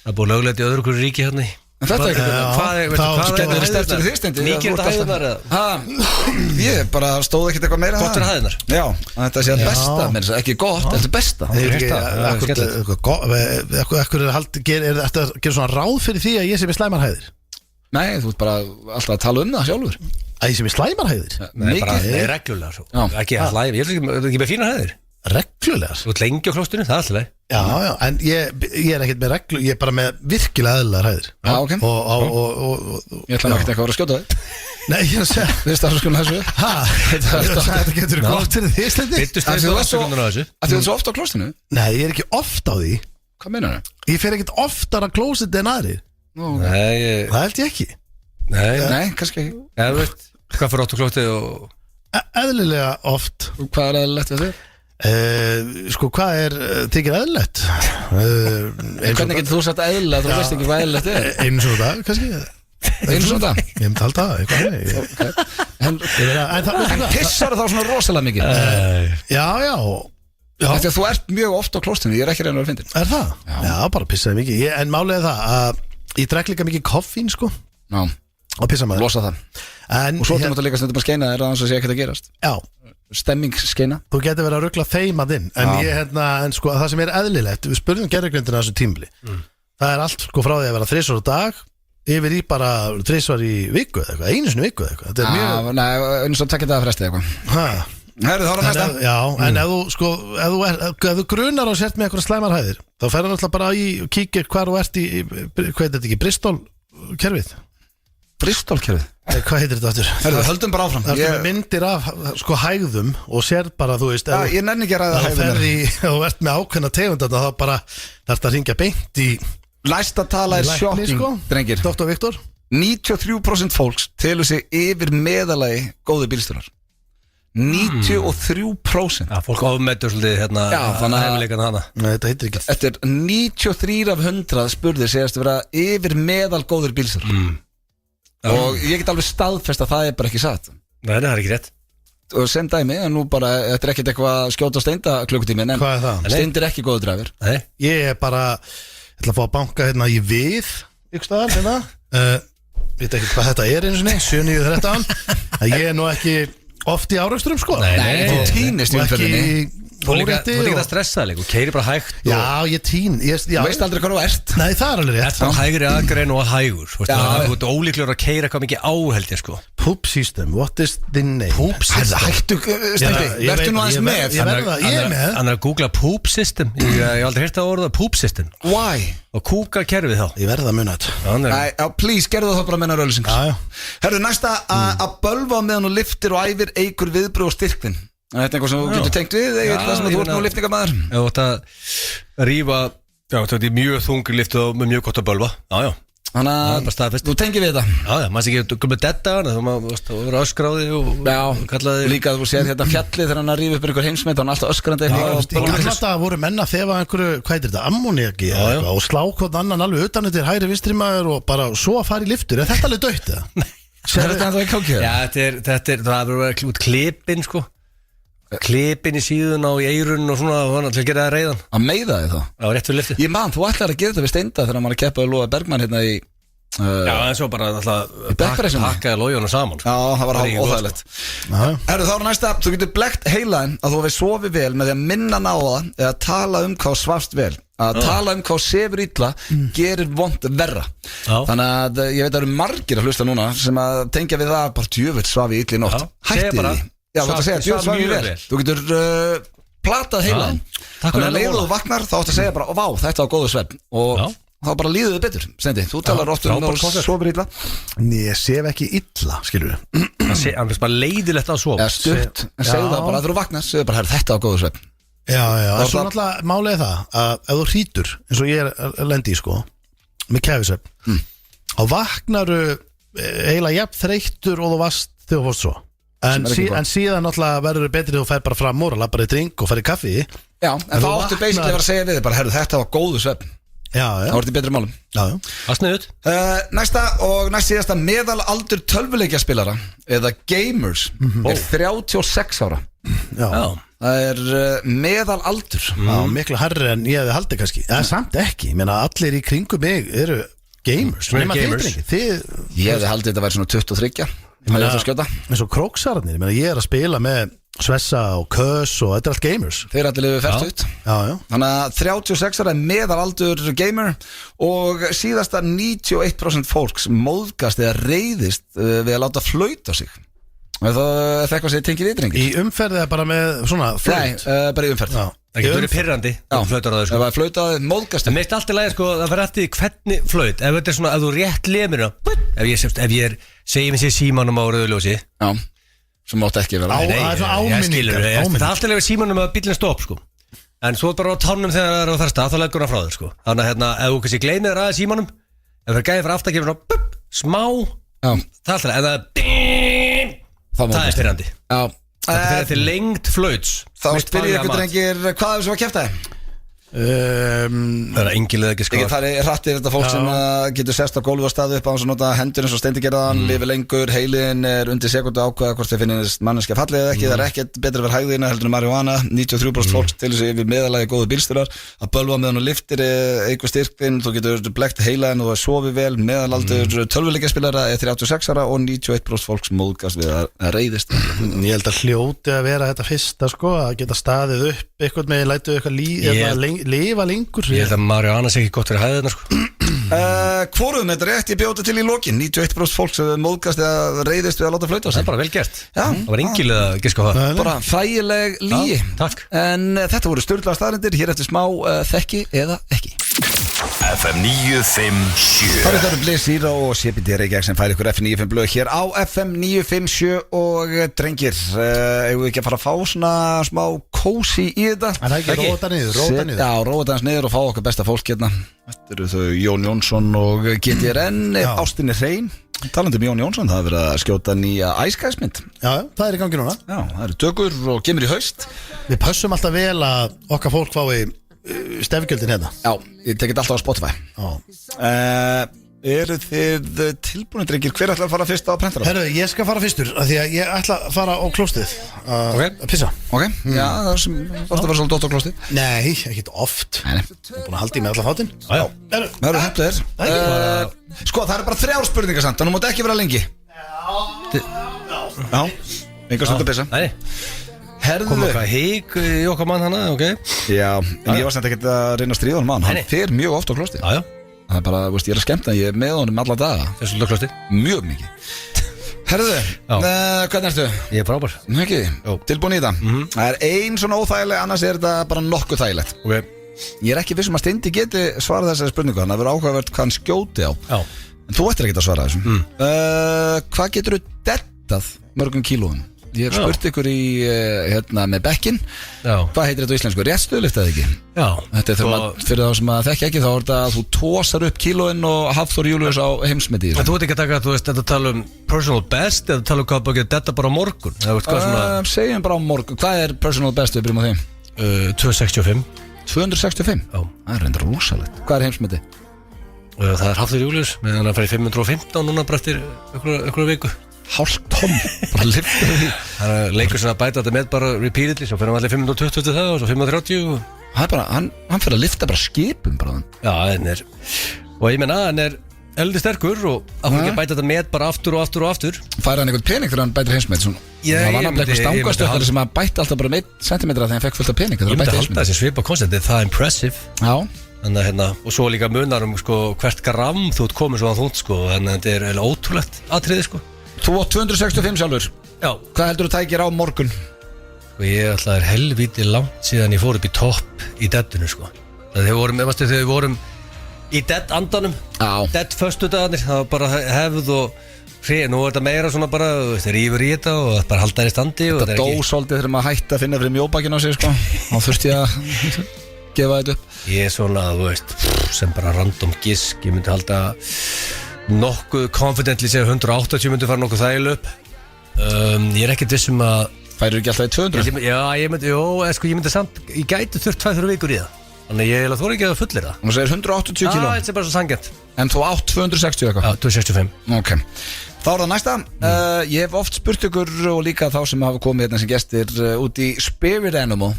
Það er búið löglegt í öðru hverju ríki hérna í. En þetta er ekki Hvað getur verið sterkt fyrir þig, Steindi. Mikið er þetta hæðunar eða? Ég bara stóð ekkert eitthvað meira. Gott fyrir hæðunar. Já, þetta sé að besta, menn ekki gott, þetta er besta. Ekkur er þetta að gera svona ráð fyrir því að ég sé með slæmarhæðir? Nei, þú ert bara alltaf að tala um það sjálfur. Að ég sé með slæmarhæðir? Nei, bara reglulega. Ekki að hlæfa, ég er ekki með fína hæðir. Reglulegar? Þú ert lengi á klóstunni, það er alltaf leið. Já, en ég er ekkert með reglu, ég er bara með virkilega eðlilegar hæðir. Já, ok. Ég ætla ekki eitthvað að vera að skjóta þig. Nei, ég er að segja. Þið starfum sko með þessu. Þetta getur gott fyrir því, Steindi. Bittu Steindi á sekunduna á þessu. Að þú ert svo ofta á klóstinu? Nei, ég er ekki oft á því. Hvað meinar þau? Ég fer ekkert oftar að klósiti en aðrir. Nei, Það held ég ekki. Nei, kannski ekki. Þú veist, hvað fyrir 8 klóstið og... Eðlilega oft. Hvað er eðlilegt við þig? Sko, hvað er þykir eðlilegt? Hvernig getur þú sagt eðlilega, þú veist ekki hvað eðlilegt er? Einu svona dag, kannski. Einu svona dag? Ég myndi halda það, eitthvað En pissar þá svona rosalega mikið? Já. Þegar þú ert mjög ofta á klóstinu, ég er ekki reyna að finna. Er það? Já, bara pissaði mikið. En málið er það að ég drekk líka mikið koffín, sko. Já. Og pissa maður. Losa það. Og svo þú mátt að líka stundum að skeina þér að það sé ekkert að gerast. Já. Stemmingsskeina. Þú getur verið að ruggla þeimað inn. En sko, það sem er eðlilegt, við spurðum gerðargrindina þessu tímli. Það er allt sko frá því að vera 3 á dag yfir í bara 3 í viku eða eitthvað, einu sinni viku eða eitthvað. Þetta er mjög... Nei, eins og takkja það að fresti eitthvað. Herðu, þá er það næsta. Já, en ef þú sko, ef þú grunar og sért með eitthvað slæmarhæðir, þá ferður alltaf bara í og kíkir hvar þú ert í, hvað heitir þetta ekki, Bristol-kerfið? Bristol-kerfið? Hvað heitir þetta aftur? Herðu, höldum bara áfram. Það er myndir af sko hægðum og sér bara, þú veist, ég nenni ekki að ræða hægðunar. Ef þú ert með ákveðna tegundar, þá bara þarf það að ringja beint í Næsta tala er shocking, sko, drengir. Dr. Viktor 93% fólks telur sig yfir meðalagi góði bílstjórar. 93%. Já, fólk ofmetur svolítið hérna hæfileikan hana. Nei, þetta heitir ekki. Eftir 93 af 100 spurðir segast að vera yfir meðal góður bílstjórar. Og ég get alveg staðfest að það er bara ekki satt. Nei, það er ekki rétt. Og sem dæmi, en nú bara, þetta er ekkert eitthvað að skjóta Steinda klukkutímin, en hvað er það? Steind er ekki góður dræfur. Nei. Ég er bara, ég ætla að fá að banka hérna í við ykkur staðar, hérna veit ekki hvað þetta er einu sinni 7-9-13 ég er nú ekki oft í áreksturum sko. Nei, þú týnist í umferðinni. Þú ert ekki að stressa þig, þú keirir bara hægt. Já, ég týn. Þú veist aldrei hvað þú ert. Nei, það er alveg rétt. Þetta er hægri aðgrein og hægur. Þú ert ólíklegur að keira eitthvað mikið áheld ég sko. Poop system, what is the name? Poop system. Hættu, Steindi, verður nú aðeins með. Ég er með. Hann er að googla poop system. Ég hef aldrei heyrt að orða poop system. Why? Og kúka kerfið þá. Ég verða að muna þetta. Please, gerðu það bara með hennar öllusing. Herru, næsta að bölva meðan og liftir og æfir eikur viðbröð og styrkvinn. Þetta er eitthvað sem þú getur tengt við, eða það sem þú ert nú liftingamæður. Ef þú ætti að rífa, þetta er mjög þungri lift og með mjög gott að bölva. Já. Þannig að þú tengir við þetta. Já, maður sé ekki að detta hana, þú verður öskráði og kallaði. Líka þú séð þetta fjallið þegar hann að rífa upp einhver heimsmet og hann er alltaf öskrandi. Í gamla daga voru menna þefa einhverju, hvað heitir þetta, ammoniaki og slá hvort annan alveg utan þetta hægri vinstri maður og bara svo að fara í liftur. Er þetta alveg dautt eða? Sér þetta ennþá í kákið? Já, þetta er, það verður að út klipin sko. Klipin í síðuna og í eirun og svona til að gera það reiðan. Að meiða þig þá? Já, rétt fyrir liftið. Ég man, þú ætlaði að gera þetta við Steinda þegar maður keppaði Lóa Bergmann hérna í Já, en svo bara pakkaði lójuna saman sko. Já, það var óþægilegt. Herru, þá er næsta, þú getur blekkt heilaðin að þú hefur sofið vel með því að minna ná það eða tala hvað svafst vel. Að tala hvað sefur illa gerir vont verra. Þannig að ég veit að það eru margir að hlusta núna sem að tengja við það bara djöfull svafi illa í nótt. Hætti því. Já, þú getur platað heilaðin. Takk fyrir Þannig að þetta, leiðu Óla. þú vaknar þá áttu að segja bara, vá, þetta var góður svefn. Og Já. þá bara líður þið betur, Steindi. Þú talar oft um frábært og koncept. sofir illa. Nei, ég sef ekki illa, skilur við. Hann finnst bara leiðilegt að sofa. Eða stutt, en segðu Já. það bara að þú vaknar, segðu bara, herr, þetta var góður svefn. Já, en Og svo það- náttúrulega málið er það að ef þú hrítur, eins og ég er lendi í sko, með kæfisvefn, þá vaknaru eiginlega jafn þreyttur og þú varst þegar þú fórst svo. En, Sem er ekki gott. en síðan náttúrulega verður betri þegar þú fer bara fram úr og lappar í drink og fer í kaffi. Já, en þá þú áttu vaknar- basically að vera að segja við þig bara, herru, þetta var góður svefn. Já, Þá ertu í betri málum. já. Það sniðut. Næsta og næst síðasta meðalaldur tölvuleikjaspilara eða gamers er 36 ára. Já. Það er meðalaldur. Já, miklu herri en ég hefði haldið kannski. En samt ekki, ég meina allir í kringum mig eru gamers. Eru Nema þið gamers. drengir, þið, Ég hefði haldið þetta að vera svona 23. Það er þetta að skjóta. eins og króksararnir, ég meina ég er að spila með Svessa og Kös og þetta er allt gamers. Þeir er allir lifið fært. Já, já. Þannig að 36 ára er meðalaldur gamer og síðasta 91% fólks móðgast eða reyðist við að láta flauta sig. Er það eitthvað sem þið tengið ytringir? Í umferðið er bara með svona Nei, flaut. bara í umferð. Já. Það getur verið pirrandi. Já. Þú flautar á það Ef sko. það er flautaði, móðgast En mér finnst alltaf lægi sko, það fyrir eftir því hvernig flaut. Ef þetta er svona, ef þú rétt lemir ef ég er, segjum ég sé símanum á rauðljósi. Já, sem mátt ekki vera. Á- það er svona áminningar, Það er áminningar. alltaf lega símanum að bílinn stopp sko. En svo er bara á tánum þegar það er á þar stað, þá leggur hann frá þér sko. Þannig að hérna, ef þú kannski gleymir þér aðeins símanum, ef það er gæðið fyrir aftakifin og smá, Já, það er alltaf, en það móðgast. er pirrandi. Já, Þetta fyrir til lengd flauts. þá Mitt spyrir faglega ykkur mat. drengir hvað er svo að kæfta þið? Það er engilega ekki sko. Það er hrattir þetta fólk sem getur sest á gólfu og staðu upp á hans að nota hendur eins og Steindi gerðan, lifir lengur, heilin er undir sekundu ákveða hvort þið finnist manneskja fallið eða ekki, það er ekkert betra fyrir hægðina heldur en marihuana, 93% fólks til þessi yfir meðalagi góðu bílstjórar, að bölva meðan og liftir eitthvað styrkinn, þú getur blekt heilaðin og sofi vel, meðalaldur tölvuleikjaspilara er 36 ára og 91% fólks móðgast við að reiðist. Ég held að hljóti að vera þetta fyrsta sko, að geta staðið upp eitthvað með lætu eitthvað lifa lengur. Ég held að marihuana sé ekki gott fyrir hæðina sko. Hvorum þetta rétt, ég bjóti til í lokin 91% fólks móðgast eða reiðist við að láta flauta á Það sig. er bara vel gert. Já. Það var engilega ekki sko það. Bara þægileg lígi. Já, takk. En þetta voru sturglaða staðrindir. Hér eftir smá þekki eða ekki. FM 957 Það eru Bliss Zero og CBD Reykjavík sem fær ykkur F95 blöð hér á FM 957 og drengir, eigum við ekki að fara að fá svona smá kósi í þetta? En það er ekki róta niður, Já, róta hans niður og fá okkar besta fólk hérna. Þetta eru þau Jón Jónsson og GTRN, Já. Ástinni Hrein. Talandi um Jón Jónsson, það er verið að skjóta nýja æskæsmynd. Já, það er í gangi núna. Já, það eru tökur og kemur í haust. Við pössum alltaf vel að okkar fólk fái stefgjöldin hérna. Já, ég tekit alltaf á Spotify. Já. Eru þið tilbúinir drengir? Hver ætlar að fara fyrst á prentara? Herru, ég skal fara fyrstur af því að ég ætla að fara á klóstið Ok. að pissa. Ok, já, það er sem ofta að vera svolítið dótt á klósti. Nei, ekkert oft. Nei, Ég er búin að halda í mig allan þáttinn. Já. Herru, það eru hendur þér. Það er Sko, það eru bara 3 spurningar samt, þannig að þú mátt ekki vera lengi. Já, einhver stund að pissa. Nei, Herðu, kom eitthvað hík í okkar mann hana, ok? já, en ég var samt ekkert að reyna að stríða honum mann. Hann Nei, nei. fer mjög oft á klósti. Já, já, Það er bara, veist, ég er að skemmta, ég er með honum alla daga. þessu lögklösti. Mjög mikið. Herðu, hvernig ertu? Ég er frábær. Nú ekki, Jó. tilbúin í þetta. Það er ein svona óþægileg, annars er þetta bara nokkuð þægilegt. Ok. Ég er ekki viss um að Steindi geti svarað þessari spurningu. Þannig að vera áhugavert hvað hann skjóti á. Já. En þú ættir ekki að svara þessu. Hvað getur þú dettað mörgum kílóum? Ég hef spurt ykkur í, hérna, með bekkin. Já. Hvað heitir þetta á íslensku? Réttstöðlift eða ekki? Já. Þetta er þegar fyrir þá sem að þekki ekki, þá er þetta að þú tósar upp kílóin og Hafþór Július á heimsmeti í En þessu. þú veit ekki að taka, þú veist, þetta tala um personal best eða tala um hvað bara geta þetta bara á morgun. Það veist hvað svona Segjum bara á morgun, hvað er personal best við byrjum á þeim? 265. 265? Já. Það er reyndar rosalegt. Hvað er heimsmeti? Það er Hafþór Július, meðan hann fær í 515 núna bara eftir einhverju viku. Hálft tonn, bara lyftur því. Það er leikur sem að bæta þetta með bara repeatedly, svo fyrir hann allir 520 til það og svo 530 og... Það er bara, hann fyrir að lyfta bara skipum bara. Já, hann er, og ég menna, hann er eldi sterkur og að hún ekki að bæta þetta með bara aftur og aftur og aftur. Fær hann einhvern pening þegar hann bætir heimsmet svona? Já, Það var ég nefnilega eitthvað myndi stangastökkari sem að bætti alltaf bara 1 centimetra þegar hann fekk fullt af pening þegar Ég hann myndi bætti halda heimsmet. þessi svipa konstantið, það er impressive. Já, Þannig að hérna, og svo líka munar sko hvert gram þú ert komið svo að þúnt sko, þannig að þetta er eiginlega ótrúlegt atriði sko. þú átt 265 sjálfur. Já. Hvað heldur þú tækir á morgun? Sko ég ætlaði helvíti langt síðan ég fór upp í topp í deadinu sko. Þegar við vorum í dead andanum, dead föstudagarnir, það var bara hefð og frið, nú er þetta meira svona bara, það rífur í þetta og bara halda þér í standi. Þetta dósóldi þegar maður hætti að finna fyrir mjóbakinn á sig sko. Þá þurfti ég að gefa þetta upp. Ég er svona, þú veist, sem bara random gisk, ég myndi halda nokkuð confidently segja 180 myndi fara nokkuð þægilega upp. Ég er ekkert vissum að færir ekki alltaf í 200? Já, ég myndi samt, ég gæti þurft 2-3 vikur í það. Þannig ég þóra ekki að fullir það. Hún segir 180 kíló. Þetta er bara svo sangjant. En þú átt 260 eitthvað? Já, 265. Ok, þá er það næsta. Ég hef oft spurt ykkur og líka þá sem hafa komið hérna sem gestir út í Spirit Animal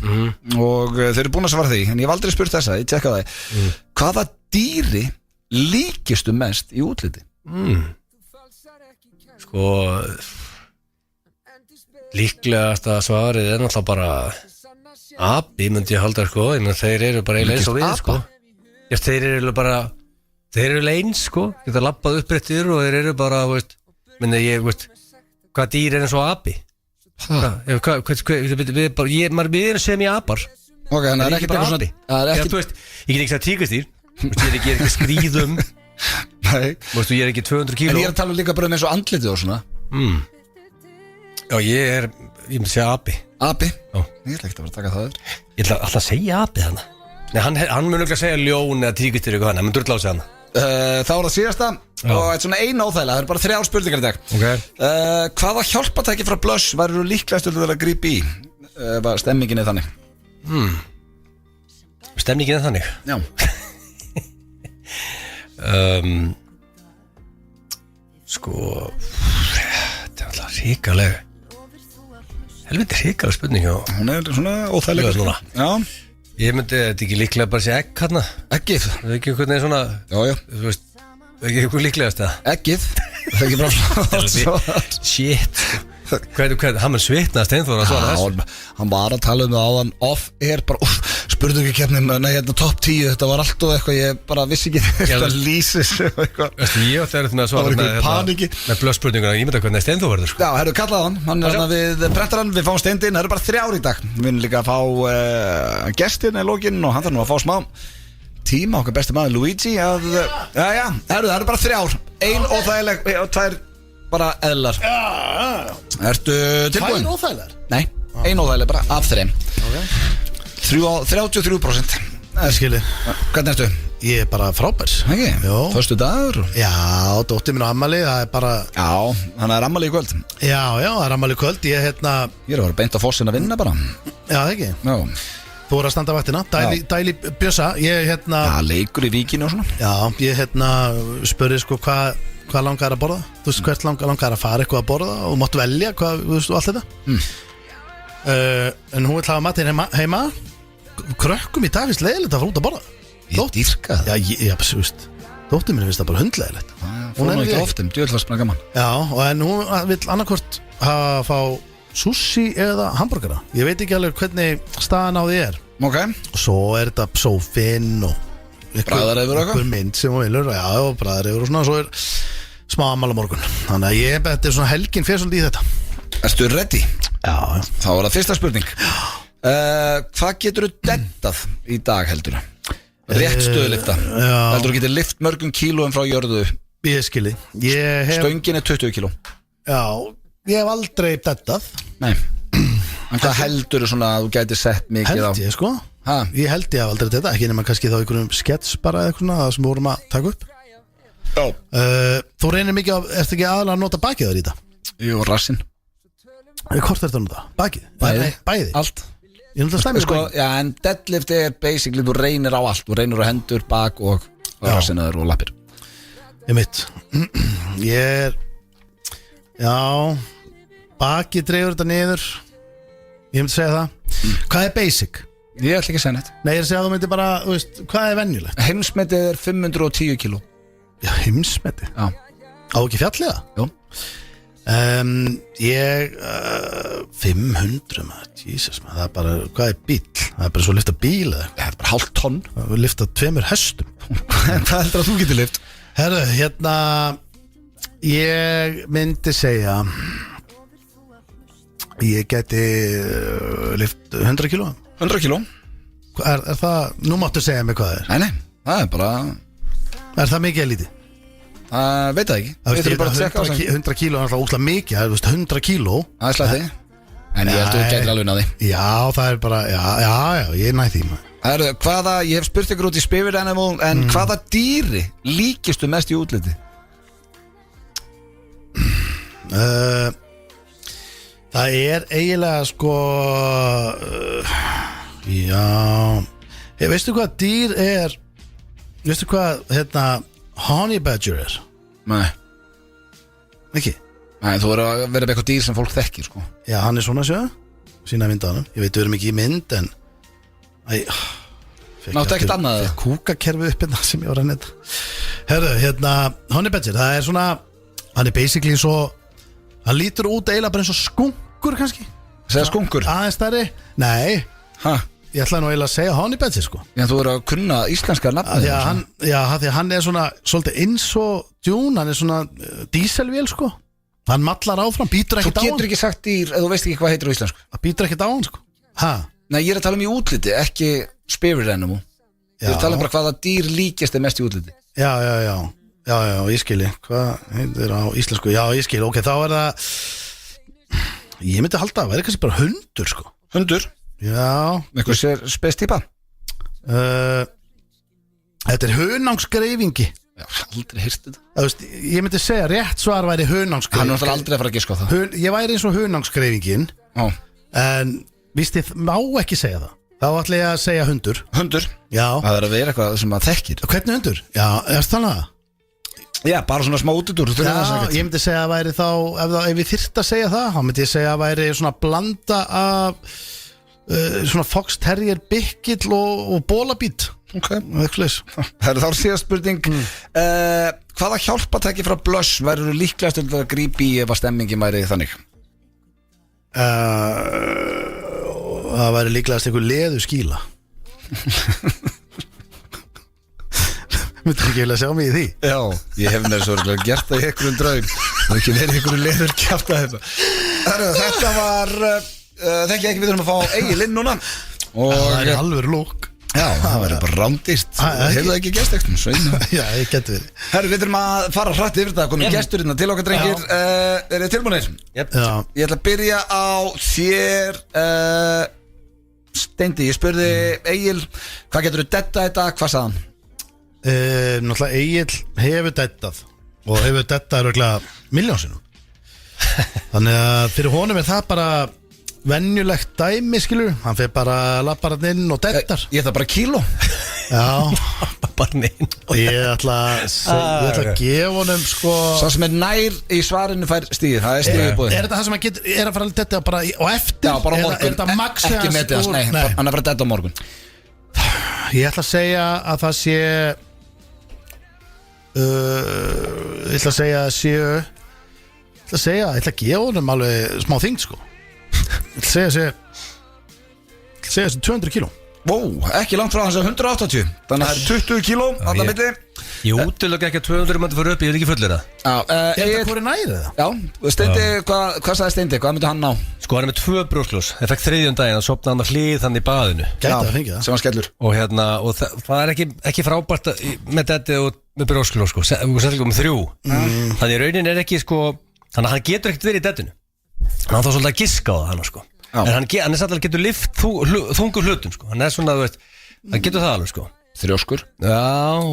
og þeir eru búin að svara því, en ég hef aldrei spurt þessa, ég tjekka það. Hvaða dýri líkistu mest í útliti? Sko, líklegast að svarið er náttúrulega bara api, myndi ég halda sko, en þeir eru bara eins og við sko. Já, þeir eru eins sko, geta lappað uppréttir og þeir eru bara, veist, minni ég, veist, hvað dýr er eins og api? Við erum sem í apar. Ok, þannig að það er ekki bara api. Þú veist, ég get ekki að tíkastýr, ég er ekki skríðum. Nei. Þú veist, ég er ekki 200 kíló. En ég er að tala líka bara eins og andlitið og svona. Já, ég myndi segja api. Api? Já. Ég ætla ekki að vera að taka það yfir. Ég ætla alltaf að segja api þannig. Nei, hann mun ekki að segja ljón eða tíkistir eitthvað hann, hann mun drulla á sig hann. Þá er það síðasta og þetta er svona einu óþægilega, það eru bara 3 spurningar í dag. Okay. Hvaða hjálpatæki frá Blush væru líklegast til að grípa í? Stemmingin er þannig. Stemmingin er þannig? Já. Sko, þetta er alltaf ríkalega. Helviti ríkalega spurning og hún er svona óþægilega núna. Já. Ég myndi, þetta ekki líklega bara sé egg hérna. Eggið. Það er ekki einhvern veginn svona. Já. Þú veist, það er ekki einhvern líklegast það. Eggið. Það er ekki bara Shit. Hvað, hann mun svitnast einþóra að svara þessu. Hann var að tala um það áðan off-air, bara spurningkeppnin, nei, hérna top 10, þetta var allt og eitthvað, ég bara vissi ekki þetta lýsis og eitthvað. Veistu, ég átti erfitt með að svara með blöðspurninguna, ég myndi að hvernig Steinþór verður sko. Já, herru, kallaði hann er hérna við prentarann, við fáum Steindin, það eru bara 3 í dag. Við viljum líka að fá gestin í lokinn og hann þarf nú að fá smá tíma, okkar besti maður Luigi að, herru, það eru bara 3. 1 óþægileg og 2 bara eðlar. Ertu tilbúin? 2 óþægilegar? Nei, 1 óþægileg bara af 3. 33%. Skilji. Hvernig ertu? Ég er bara frábær. Ekki? Jó. Föstu dagur? Já, dóttir mín á ammali, það er bara. Já, hann er ammali í kvöld. Já, það er ammali í kvöld. Ég Ég er að vera beint á fossin að vinna bara. Já, það ekki. Já. Þú voru að standa vaktina, dæli Bjössa. Ég Já, leikur í víkinu og svona. Já, ég spurði sko hvað langar að borða. Þú veist, hvert langar að fara eitthvað að borða og máttu velja hvað, þú veist, og allt þetta. En hún vil hafa matinn heima. Krökkum í dag finnst leiðilegt að fara út að borða. Ég dýrka það. Já, þú veist, dóttir minni finnst það bara hundleiðilegt. Hún er ekki oftum, djúðlast bara gaman. Já, en hún vil annarkvort fá sushi eða hamburgera. Ég veit ekki alveg hvernig staðan á því er. Ok. Og svo er þetta sófinn og Bragðarefur og eitthvað? Einhver mynd sem hún vilur. Já, bragðarefur og svona. Svo er smá ammál á morgun. Þannig að þetta er svona helgin fyrir svolítið í þetta. Ertu ready? Já. Þá er það fyrsta spurning. Hvað getur þú dettað í dag heldur? Rétt stöðlifta. Heldur þú getur lift mörgum kílóum frá jörðu? Ég skilji. Stöngin er 20 kíló. Já, ég hef aldrei dettað. Nei. En hvað heldur þú svona að þú gæti sett mikið á? Held ég sko. Ég held ég hef aldrei dettað. Ekki nema kannski þá einhverjum skets bara eða eitthvað sem við vorum að taka upp. Já. Þú reynir mikið á, ertu ekki aðalega að nota bakið þar í þetta? Jú, rassinn. Hvort er þetta að nota? Bakið? Bæði? Allt. Ég náttúrulega stæmi sko, já, en deadlift er basically, þú reynir á allt. Þú reynir á hendur, bak og rassinaður og lappir. Ég mitt. Já, bakið dreifur þetta niður. Ég myndi segja það. Hvað er basic? Ég ætla ekki að segja neitt. Nei, ég er að segja að þú myndi bara, þú veist, hvað er venjulegt? Heimsmetið er 510 kíló. Já, heimsmetið? Já. Á ekki fjallið það? Jú. 500 maður, Jesus maður, það er bara, hvað er bíl? Það er bara svo að lifta bíl eða? Það er bara hálft tonn. Það er lifta 2 hestum. Hvað heldur að þú getur lift? Herru, ég myndi segja Ég geti lyft 100 kíló 100 kíló Er það, nú máttu segja mig hvað það Nei, það er bara Er það mikið eða lítið? Veit það ekki Við þurfum bara að tjekka á þessu 100 kíló er alltaf óslega mikið 100 kíló Það er slætti En ég held að þú gætir alveg náði Já, það er bara, já, ég næ því maður. Ég hef spurt ykkur út í Spirit Animal En hvaða dýri líkistu mest í útliti? Það er eiginlega sko Já Veistu hvað dýr er Veistu hvað honey badger er Nei, Ekki? þú verður að vera með eitthvað dýr sem fólk þekkir sko. Já, hann er svona sjöðu Sýna mynd á hann Ég veit við erum ekki í mynd en Máttu ekkert annað Fekk kúkakerfi upp hérna sem ég var að netta Herðu, honey badger Það er svona Hann er basically svo Hann lítur út eiginlega bara eins og skunkur kannski Segja skunkur? Aðeins stærri Nei, Ha? ég ætla nú eiginlega að segja honey badger sko Já, þú verður að kunna íslenska nafnið Því að hann er svona svolítið eins og Dune, hann er svona díselvél sko Hann mallar áfram, býtur Þú ekkert á hann getur ekki sagt dýr eða þú veist ekki hvað heitir á íslensku Það býtur ekkert á hann sko Ha? Nei, ég er að tala um í útliti, ekki Spirit Animal Ég er að tala um bara hvaða dýr líkjast er mest í útliti Já, ég skilji Hvað heitir á íslensku? Já, ég skilji, ok, þá er það Ég myndi halda að það væri kannski bara hundur sko Hundur? Já Eitthvað sér spes típa? Þetta er hunangsgreifingi Já, aldrei heyrst þetta veist, Ég myndi segja rétt svar væri hunangsgreifingi Hann er náttúrulega aldrei að fara að giska á það Ég væri eins og hunangsgreifingin Ó. En víst ég má ekki segja það Þá ætla ég að segja hundur Hundur? Já Það er að vera eitthvað sem maður þekkir Hvernig hundur? Já, er það það? Já, bara svona smá útudur Já, ég myndi segja að væri þá Ef ég þyrfti að segja það Þá myndi ég segja að væri svona blanda af Svona fox terrier bikkill og bólabít Ok Það er þá síðast spurning Hvaða hjálpatæki frá Blush verður líklegast til að grípa í ef að stemmingin væri þannig? Það væri líklegast einhver leðu skíla Myndir ekki vilja sjá mig í því? Já, ég hef með svo gert það í einhverjum draug Það er ekki verið einhverju leður kjafta Þetta var Þekki ekki við þurfum að fá Egil inn núna Það er alveg lúk Já, það verður bara rándýrt Hefur það ekki gest eitthvað? Já, ég geti verið Herru, við þurfum að fara hrætt yfir það Komum gestur hérna til okkar drengir Er þið tilbúinir? Yep. Ég ætla að byrja á þér Steindi, ég spurði Egil Hvað getur þú dettað þetta? Hvað sagði hann? Náttúrulega Egil hefur dettað Og hefur dettað röglega miljónsinnum Þannig að fyrir honum er það bara venjulegt dæmi, skilur hann fyrir bara labbarann inn og dettar Ég ætla bara kíló Já Barnin. og ég ætla að gefa honum sko Sá sem er nær í svarinu fær stíð Það er stíð búið Er þetta það sem hann getur, er að fara að detta bara og eftir? Já, bara á morgun Er þetta max Ekki með þess, nei, hann er að fara að detta á morgun Ég ætla að segja að það sé Ég ætla að segja að séu Ég ætla að gefa honum alveg smá þyngd sko Ég ætla að segja 200 kíló Wow, ekki langt frá hans að 180 Þannig að það er 20 kíló Alltaf milli Ég útilögg ekki að 200 mætti fara upp, ég er ekki fullir það. Er þetta hvori nærið það? Já, Steindi, hvað sagði Steindi? Hvað myndi hann ná? Sko, hann er með 2 brjóskljós. Það fekk 3. daginn, hann sopnaði hann að hlið hann í baðinu. Gæti að fengið það sem hann skellur. Og það er ekki frábært með þetta og með brjóskljós, sko. Sérstaklega með 3. Þannig í raunin er ekki, sko, þannig að hann getur ekkert verið í dettinu. Hann þá svolítið að giska á það, sko. En hann er satt alveg getur lift þungur hlutum, sko. Hann er svona, þú veist, hann getur það alveg, sko. Þrjóskur. Já,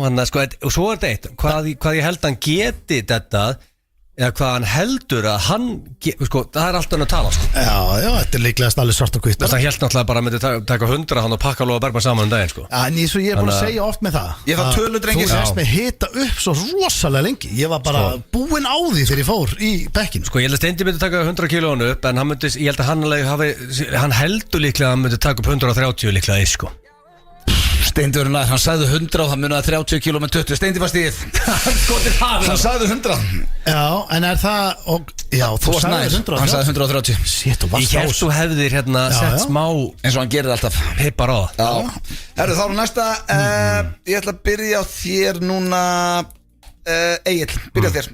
hann er, sko, og svo er þetta eitt. Hvað ég held hann geti þetta, eða hvað hann heldur að hann, sko, það er alltaf hann að tala, sko. Já, þetta er líklegast alveg svart og hvitt. Það held náttúrulega bara að myndi taka 100 hann og pakka Lóa Bergman saman daginn, sko. En eins og ég er búin að segja oft með það. Ég var töludrengir. Þú sést mig hita upp svo rosalega lengi. Ég var bara búinn á því þegar ég fór í bekkinu. Sko, ég held að Steindi myndi taka 100 kílónu upp, en ég held að hann heldur líklega að hann myndi taka upp 130 líklega, sko. Steindi verður nær, hann sagði 100 og það munaði 30 km 20. Steindi var stíð. Hann sagði 100. Já, en er það já, þú sagði 100. Hann sagði 130. Shit, þú varst Ég held þú hefðir sett smá eins og hann gerir alltaf pippar á það. Herru, þá er næsta. Ég ætla að byrja á þér núna. Egil, byrja á þér.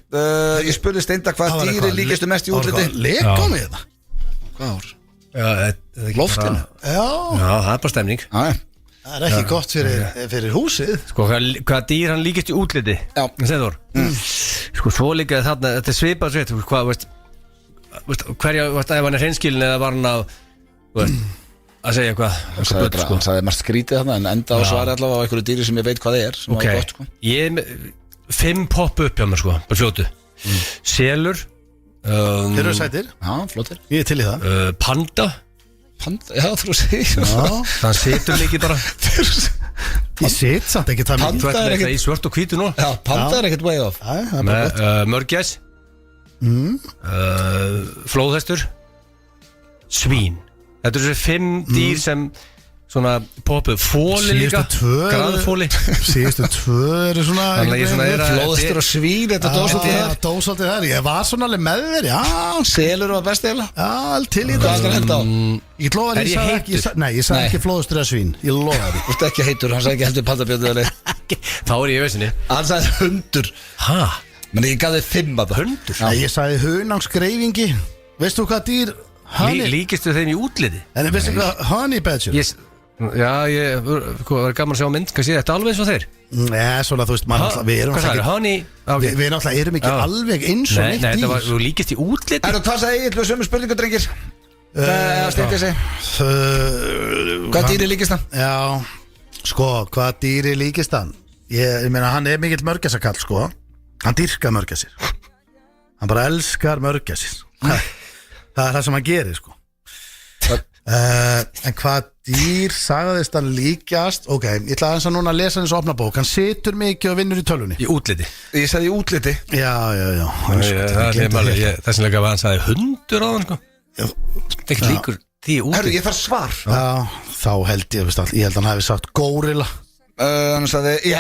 Ég spurði Steinda hvað dýri líkistu mest í útliti. Leka mig þetta. Hvað ár? Já, Loftinu? Já, það er bara stemning. Já, það er ekki gott fyrir húsið. Sko, hvað dýr hann líkist í útliti? Já. Þeir Sko, svo líka þarna, þetta er svipað sveit, hvað, veist, hverja, veist, ef hann er hreinskilin eða var hann að segja eitthvað hann sagði margt skrítið þarna en enda á svari allavega á einhverju dýri sem ég veit hvað það er sem var gott, sko. Ég er með 5 poppa upp hjá mér, sko, bara fljótu. Selur Þeir eru sætir. Já, flottir. Ég er til í það. Panda, Já, þú segir það situr líki bara. Ég sit samt ekki það mikið. Þú ert með þetta í svört og hvítu nú. Já, panda er ekkert way off. Það er bara gott. Mörgæs, flóðhestur, svín. Þetta eru þessi 5 dýr sem svona poppuð. Fóli líka, graðfóli. Síðustu 2 eru svona Þannig að ég svona er að Flóðstur og svín, þetta dósaldið þar. Dósaldið þar. Ég var svona alveg með þér. Já, Selur var best eila. til í Hvað það. er það henda á? Ég lofa Er því, ég heitur? ég sagði ekki flóðustur eða svín. Ég lofa því. Þú ert ekki heitur, hann sagði ekki heldur pandabjörðu Þá er ég í vesinni. Hann sagði hundur. Hæ? Men ég gaf þið 5 að það. Hundur? Nei, ég sagði hunangsgreifingi. Veistu hvað dýr Líkistu þeim í útliti? En veistu hvað honey badger? Já, ég var gaman að sjá mynd. Hvað sé þetta alveg eins og þeir? Nei, svona þú veist, við erum Hvað sagði, honey? Við náttúrulega erum ekki alveg eins og Nei, neitt þetta var, dýr. þú líkist í útliti. Hvað sagði ég, sömu spurningu, drengir? Hvað stýtti sig? Hvað dýri líkist hann? Já, sko, hvað dýri líkist hann? Ég meina, hann er mikill mörgæsakall, sko. Hann dýrkar mörgæsir. Hann bara elskar mörgæsir. Það er það sem hann gerir, sko. En hvað dýr sagðist hann líkjast? Ok, ég ætla aðeins að núna lesa hans opna bók. Hann situr mikið og vinnur í tölvunni. Í útliti. Ég sagði í útliti. Já Þess vegna var hann sagði hundur á hann, sko. Það er ekki líkur því í útliti. Herru, ég þarf svar. Já, þá held ég að hann hafi sagt górilla. Hann sagði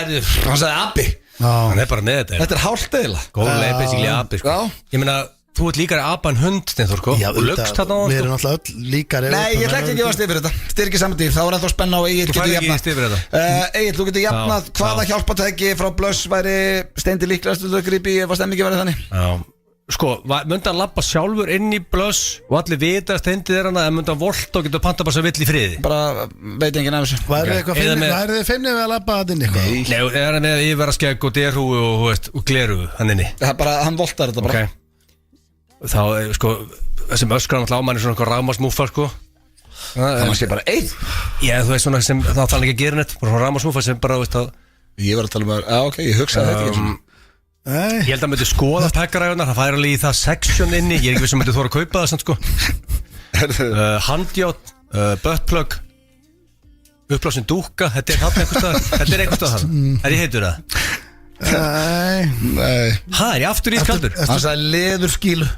abi. Hann er bara með þetta. Þetta er hálft eila. Góðlega er basically abi, sko. Ég meina, þú ert líkari aban hund, Steinþór, sko. Já, og lögst þarna á hann, við sko. erum alltaf öll líkari. Nei, ég ætla ekki að gefa stið fyrir þetta. Þetta er ekki saman dýr, þá er ennþá spenna á Egill Þú getur færði ekki jafnað. stig fyrir þetta. Egill, þú getur jafnað hvaða hjálpatæki frá Blöss væri Steindi líklegast að grípa í ef að stemmingi verið þannig. Já. Sko, myndi hann lappa sjálfur inn í Blöss og allir vita að Steindi er hana, en myndi hann volta og getur panta bara svo vill í friði? Bara veit enginn af þessu. Hvað er þið feimnið við að labba að inn eitthvað? Nei, er hann með yfirvaraskegg og derhúi og glerhúi, hann inni? Það er bara, hann voltar þetta bara. Þá, sko, þessum öskran alltaf ámann er svona eitthvað rafmásmúfa, sko. Það sé bara einn. Já, þú veist svona sem, þá þarf ekki að gera neitt, bara svona rafmásmúfa sem bara, veist að. Ég var að tala um að, ok, ég hugsaði þetta ekki. Ég held að hann myndi skoða pekkaræðunar, það færi alveg í það section inni, ég er ekki viss að myndi þóra að kaupa það samt, sko. Handjátt, buttplug, uppblásin dúkka, þetta er einhvers staðar þar. Er ég heitur það? Nei. Er ég aftur í skaldur? Hann sagði leðurskílu.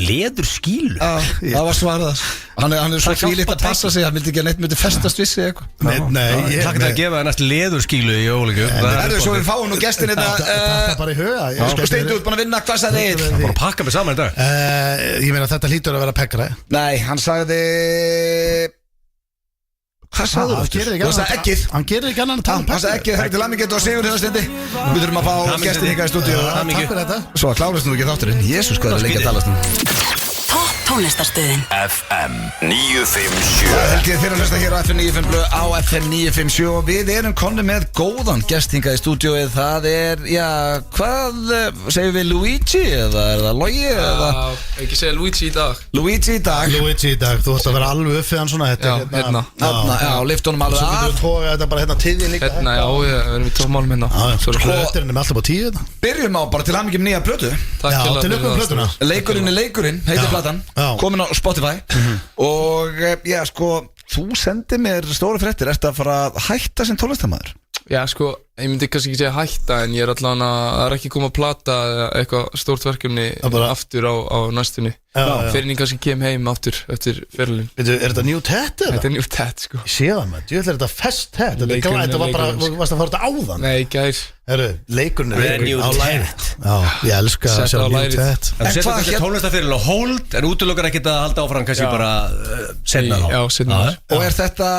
Leðurskílu? Það var svarað. Hann er svo fílitt að passa sig, hann vildi ekki að neitt myndi festast við sig eitthvað. Nei, Takk til að gefa það næst leðurskílu í ólíku. Það er svo við fáum nú gestin þetta er bara í huga. Steindu út búin að vinna, hvað sagði Egill? Bara að pakka mig saman í dag. Ég meina þetta hlýtur að vera pekkara. Nei, hann sagði Hvað sagði þú? Þú sagði ekkið. Hann gerir ekki annan að tala Hann sagði ekkið, það er til aðmikið og sigur hérna stendi. Við þurfum að fá gestin hingað í stúdíu. Takk fyrir þetta. Svo að klárast nú ekki þátturinn. Jésús, hvað er að leika að talast Topp tónlistarstöðin FM 957 Held ég þeirra að hlusta hér á FM 957 á FM 957 og við erum konni með góðan gestinga í stúdíóið. Það er, já, hvað segjum við, Luigi eða er það Logi eða? Ekki segja Luigi í dag. Luigi í dag. Luigi í dag, þú ætti að vera alveg uppið hann svona. Já, hérna. Já, liftunum alveg Svo getur af. við tóka þetta bara hérna tíðin líka. Hérna, já, við erum í tómálum hérna. Svo plöturinn er með alltaf á 10 þetta. Byrjum á bara til aðmyggjum nýja plötu. Takk Já, hérlega til fyrir lukkum það, plötuna. Leikurinn er leikurinn, heitir platan. Já. Komin á Spotify. Og já, sko, þú sendir mér stóra fréttir. Ertu að fara að hætta sem tónlistarmaður? Já, sko, ég myndi kannski ekki segja hætta, en ég er allan að það er ekki koma að plata eða eitthvað stórt verkefni aftur á næstunni. Fyrir en ég kannski kem heim aftur eftir ferlinn. Er þetta new tat eða? Þetta er nýtt tett, sko. Ég sé það með, ég ætla þetta fest tat. Þetta var bara, varst að fara þetta áðan? Nei, gær. Herru, leikurinn er New á lærið. Já, ég elska að Setta sjá á new lærið. tat. En þú setur kannski tónlistafyrirl á hold, en útlokar ekkert að halda áfram kannski bara senna þá. Já, senna þá. Og er þetta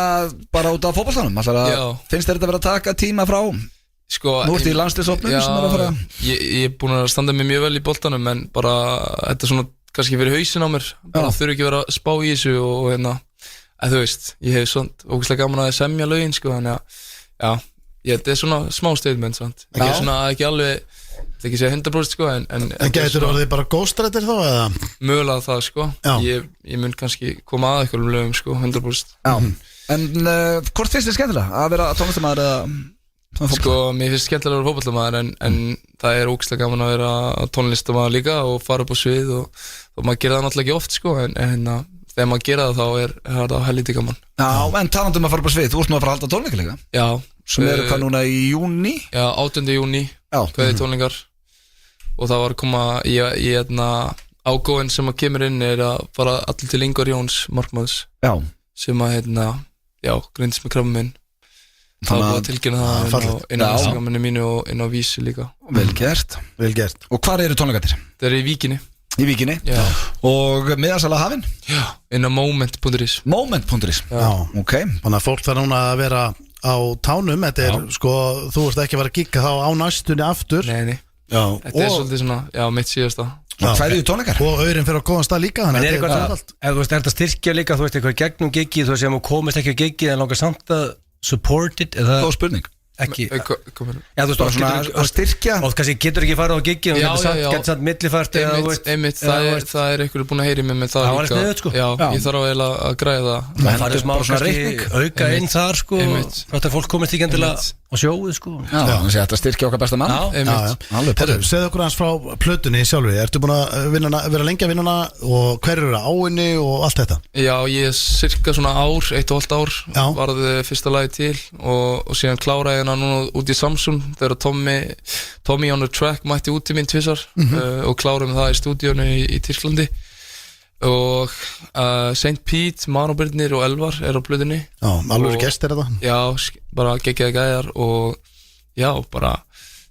bara út af fótboltanum? Já. Finnst þér þetta verið að taka tíma frá? Sko, Nú ertu í landsliðshópnum sem er að fara. Ég er búin að standa mig mjög vel í boltanum, en bara þetta svona kannski fyrir hausin á mér bara þurfi ekki vera að spá í þessu og hérna, þú veist, ég hef svona ógeðslega gaman að semja lögin sko, þannig að þetta er svona smá statement sant? Ekki alveg, þetta ekki segja 100% sko, en getur orðið bara ghostwriter þá eða? Mögulega það sko, ég mun kannski koma að eitthvað lögum sko, 100%. En hvort finnst þið skemmtilega að vera tónlistarmaður eða sko, mér finnst skemmtilega að vera fótboltamaður en það er ógeðslega gaman að vera tónlistarmaður líka og fara upp á svið og maður gera það náttúrulega ekki oft sko, en þegar maður gera það þá er það helviti gaman. En talandum að fara upp á svið, þú ert nú að fara að halda tónleika líka? Já. Sem eru hvað núna í júni? Já, 8. júni, kveði tónleikar og það var að koma í ágóin sem að kemur inn er að fara allir til Ingvar Jóns markmanns sem að greindist með krabba minn. Það var að tilkynna það inn á Instagraminu mínu og inn á Vísi líka. Vel gert. Og hvar eru tónleikarnir? Það er í Víkinni. Í Víkinni? Já. Og miðasala hafinn? Já, inn á moment.is. Moment.is? Já. Ok. Þannig að fólk þarf núna að vera á tánum. Þetta er sko, þú veist ekki að vera að gigga þá á næstunni aftur. Nei. Já. Þetta er svolítið svona, mitt síðasta. Og hverju tónleikar? Og auðurinn fyrir á góðan stað líka. En er þetta styrkja líka, þú veist, eitthvað gegnum gigið, þú veist, sem þú komist ekki á gigið en langar samt að supported eða Góð spurning. Ekki Já, þú veist, að styrkja og kannski getur ekki farið á gigið og getur samt millifært einmitt, það er einhverju búin að heyri mig með það líka. Það var sniðugt sko. Já, ég þarf að græða það. Það farið smá kannski auka inn þar sko, frátt að fólk komist ekki endilega á sjóið sko. Já, þannig að þetta styrkja okkar besta mann. Herru, segðu okkur hans frá plötunni sjálfur. Ertu búin að vera lengi að vinna hana og hverju eru á henni og allt þetta? Já, ég er cirka svona 1,5 ár varði fyrsta lagi til og síðan kláraði hérna núna út í Samsung þegar Tommy on the Track mætti út til mín tvisar og kláraði það í stúdíónu í Tyrklandi og St. Pete, Mano Birnir og Elvar er á plötunni. Já, alveg gestir þetta. Já, bara geggjaði gæjar og já, bara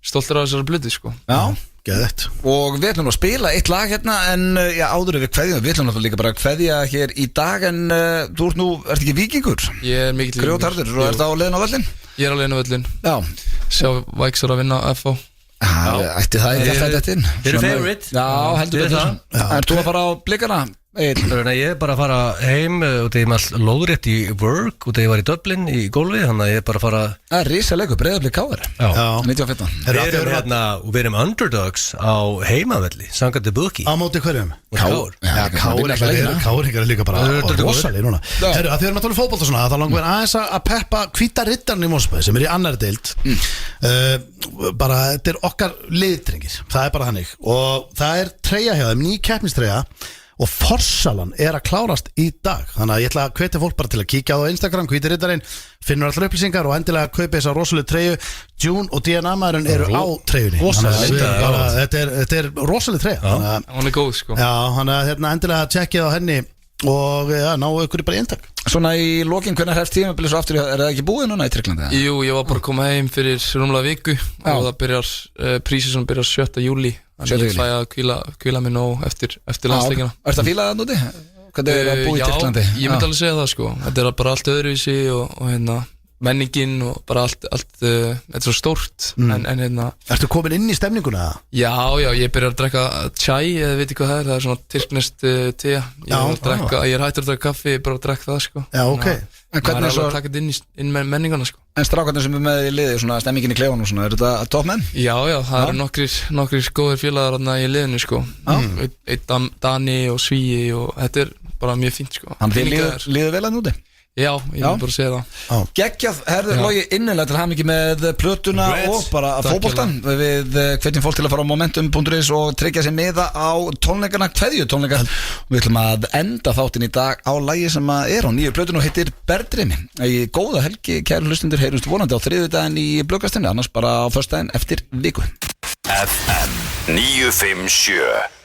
stoltur af þessari plötu sko. Já, geðveikt. Og við ætlum að spila eitt lag hérna en áður við kveðjum, við ætlum náttúrulega líka bara að kveðja hér í dag en þú ert ekki víkingur? Ég er mikill víkingur. Grjótharður, og ert á leiðin á völlin? Ég er á leiðin á völlin. Já. Sjá Væksar að vinna FH. Ætti það ekki alltaf þetta inn? Þið eru favorite. Já, heldur betur. Ert þú að fara á blikana? Ég er bara að fara heim og þegar ég er lóðrétt í work og þegar ég var í Dublin í gólfi, þannig að ég er bara að fara. Það er risaleikur, Breiðablik KR 1915. Við erum underdogs á heimavelli samkvæmt The Bookie. Á móti hverjum? KR Káringar er líka bara rosalegir núna. Herru, að þið erum að tala um fótbolta svona, þá langar við aðeins að peppa hvíta riddarinn í Mosfellsbæ sem er í annarri deild. Bara, þetta er okkar liðdrengir, það er bara þannig og það er treyja hjá þeim, ný keppnistreyja og Forsalan er að klárast í dag þannig að ég ætla að hvetja fólk bara til að kíkja á Instagram hvíti riddarinn, finnur allar upplýsingar og endilega kaupi þessa rosalega treyju. June og DNA maðurinn eru á treyjunni. Þetta er rosalega treyja. Hún er góð sko. Já, þannig að endilega tjekkið á henni og náu ykkur bara í eintak. Svona í lokin, hvernig hefst tímabilið svo aftur, er það ekki búið núna í Tyrklandi? Jú, ég var bara að koma heim fyrir rúmlega viku og það byrjar, prísísson byrjar 7. júli þannig ég fæ að kvíla mig nóg eftir landsleikina. Ertu að fíla það núti? Hvernig er að búið í Tyrklandi? Já, ég myndi alveg segja það sko, þetta er bara allt öðruvísi og menningin og bara allt þetta er svo stórt en Ertu komin inn í stemninguna? Já, ég byrjar að drekka chai eða veit ekki hvað það er svona tyrkneskt te ég er hættur að drekka kaffi, ég bara að drekka það sko. Já, ok. En hvernig er svo að taka þetta inn með menninguna sko. En strákarnir sem er með í liði, svona stemmingin í klefanum svona, er þetta toppmenn? Já, það eru nokkrir góðir félagar í liðinu sko. Einn Dani og Svíi og þetta er bara mjög fínt sko. Hann líður vel að núti? Já, ég vil bara segja það. Geggjað, herður Logi innilega til hamingju með plötuna og bara fótboltan. Við hvetjum fólk til að fara á momentum.is og tryggja sér miða á tónleikana, kveðjutónleikar. Við ætlum að enda þáttinn í dag á lagi sem er á nýju plötuna og heitir Berðrimi. Í góða helgi, kæru hlustundur, heyrumst vonandi á þriðjudaginn í Blöggastinu, annars bara á föstudaginn eftir viku. FM 957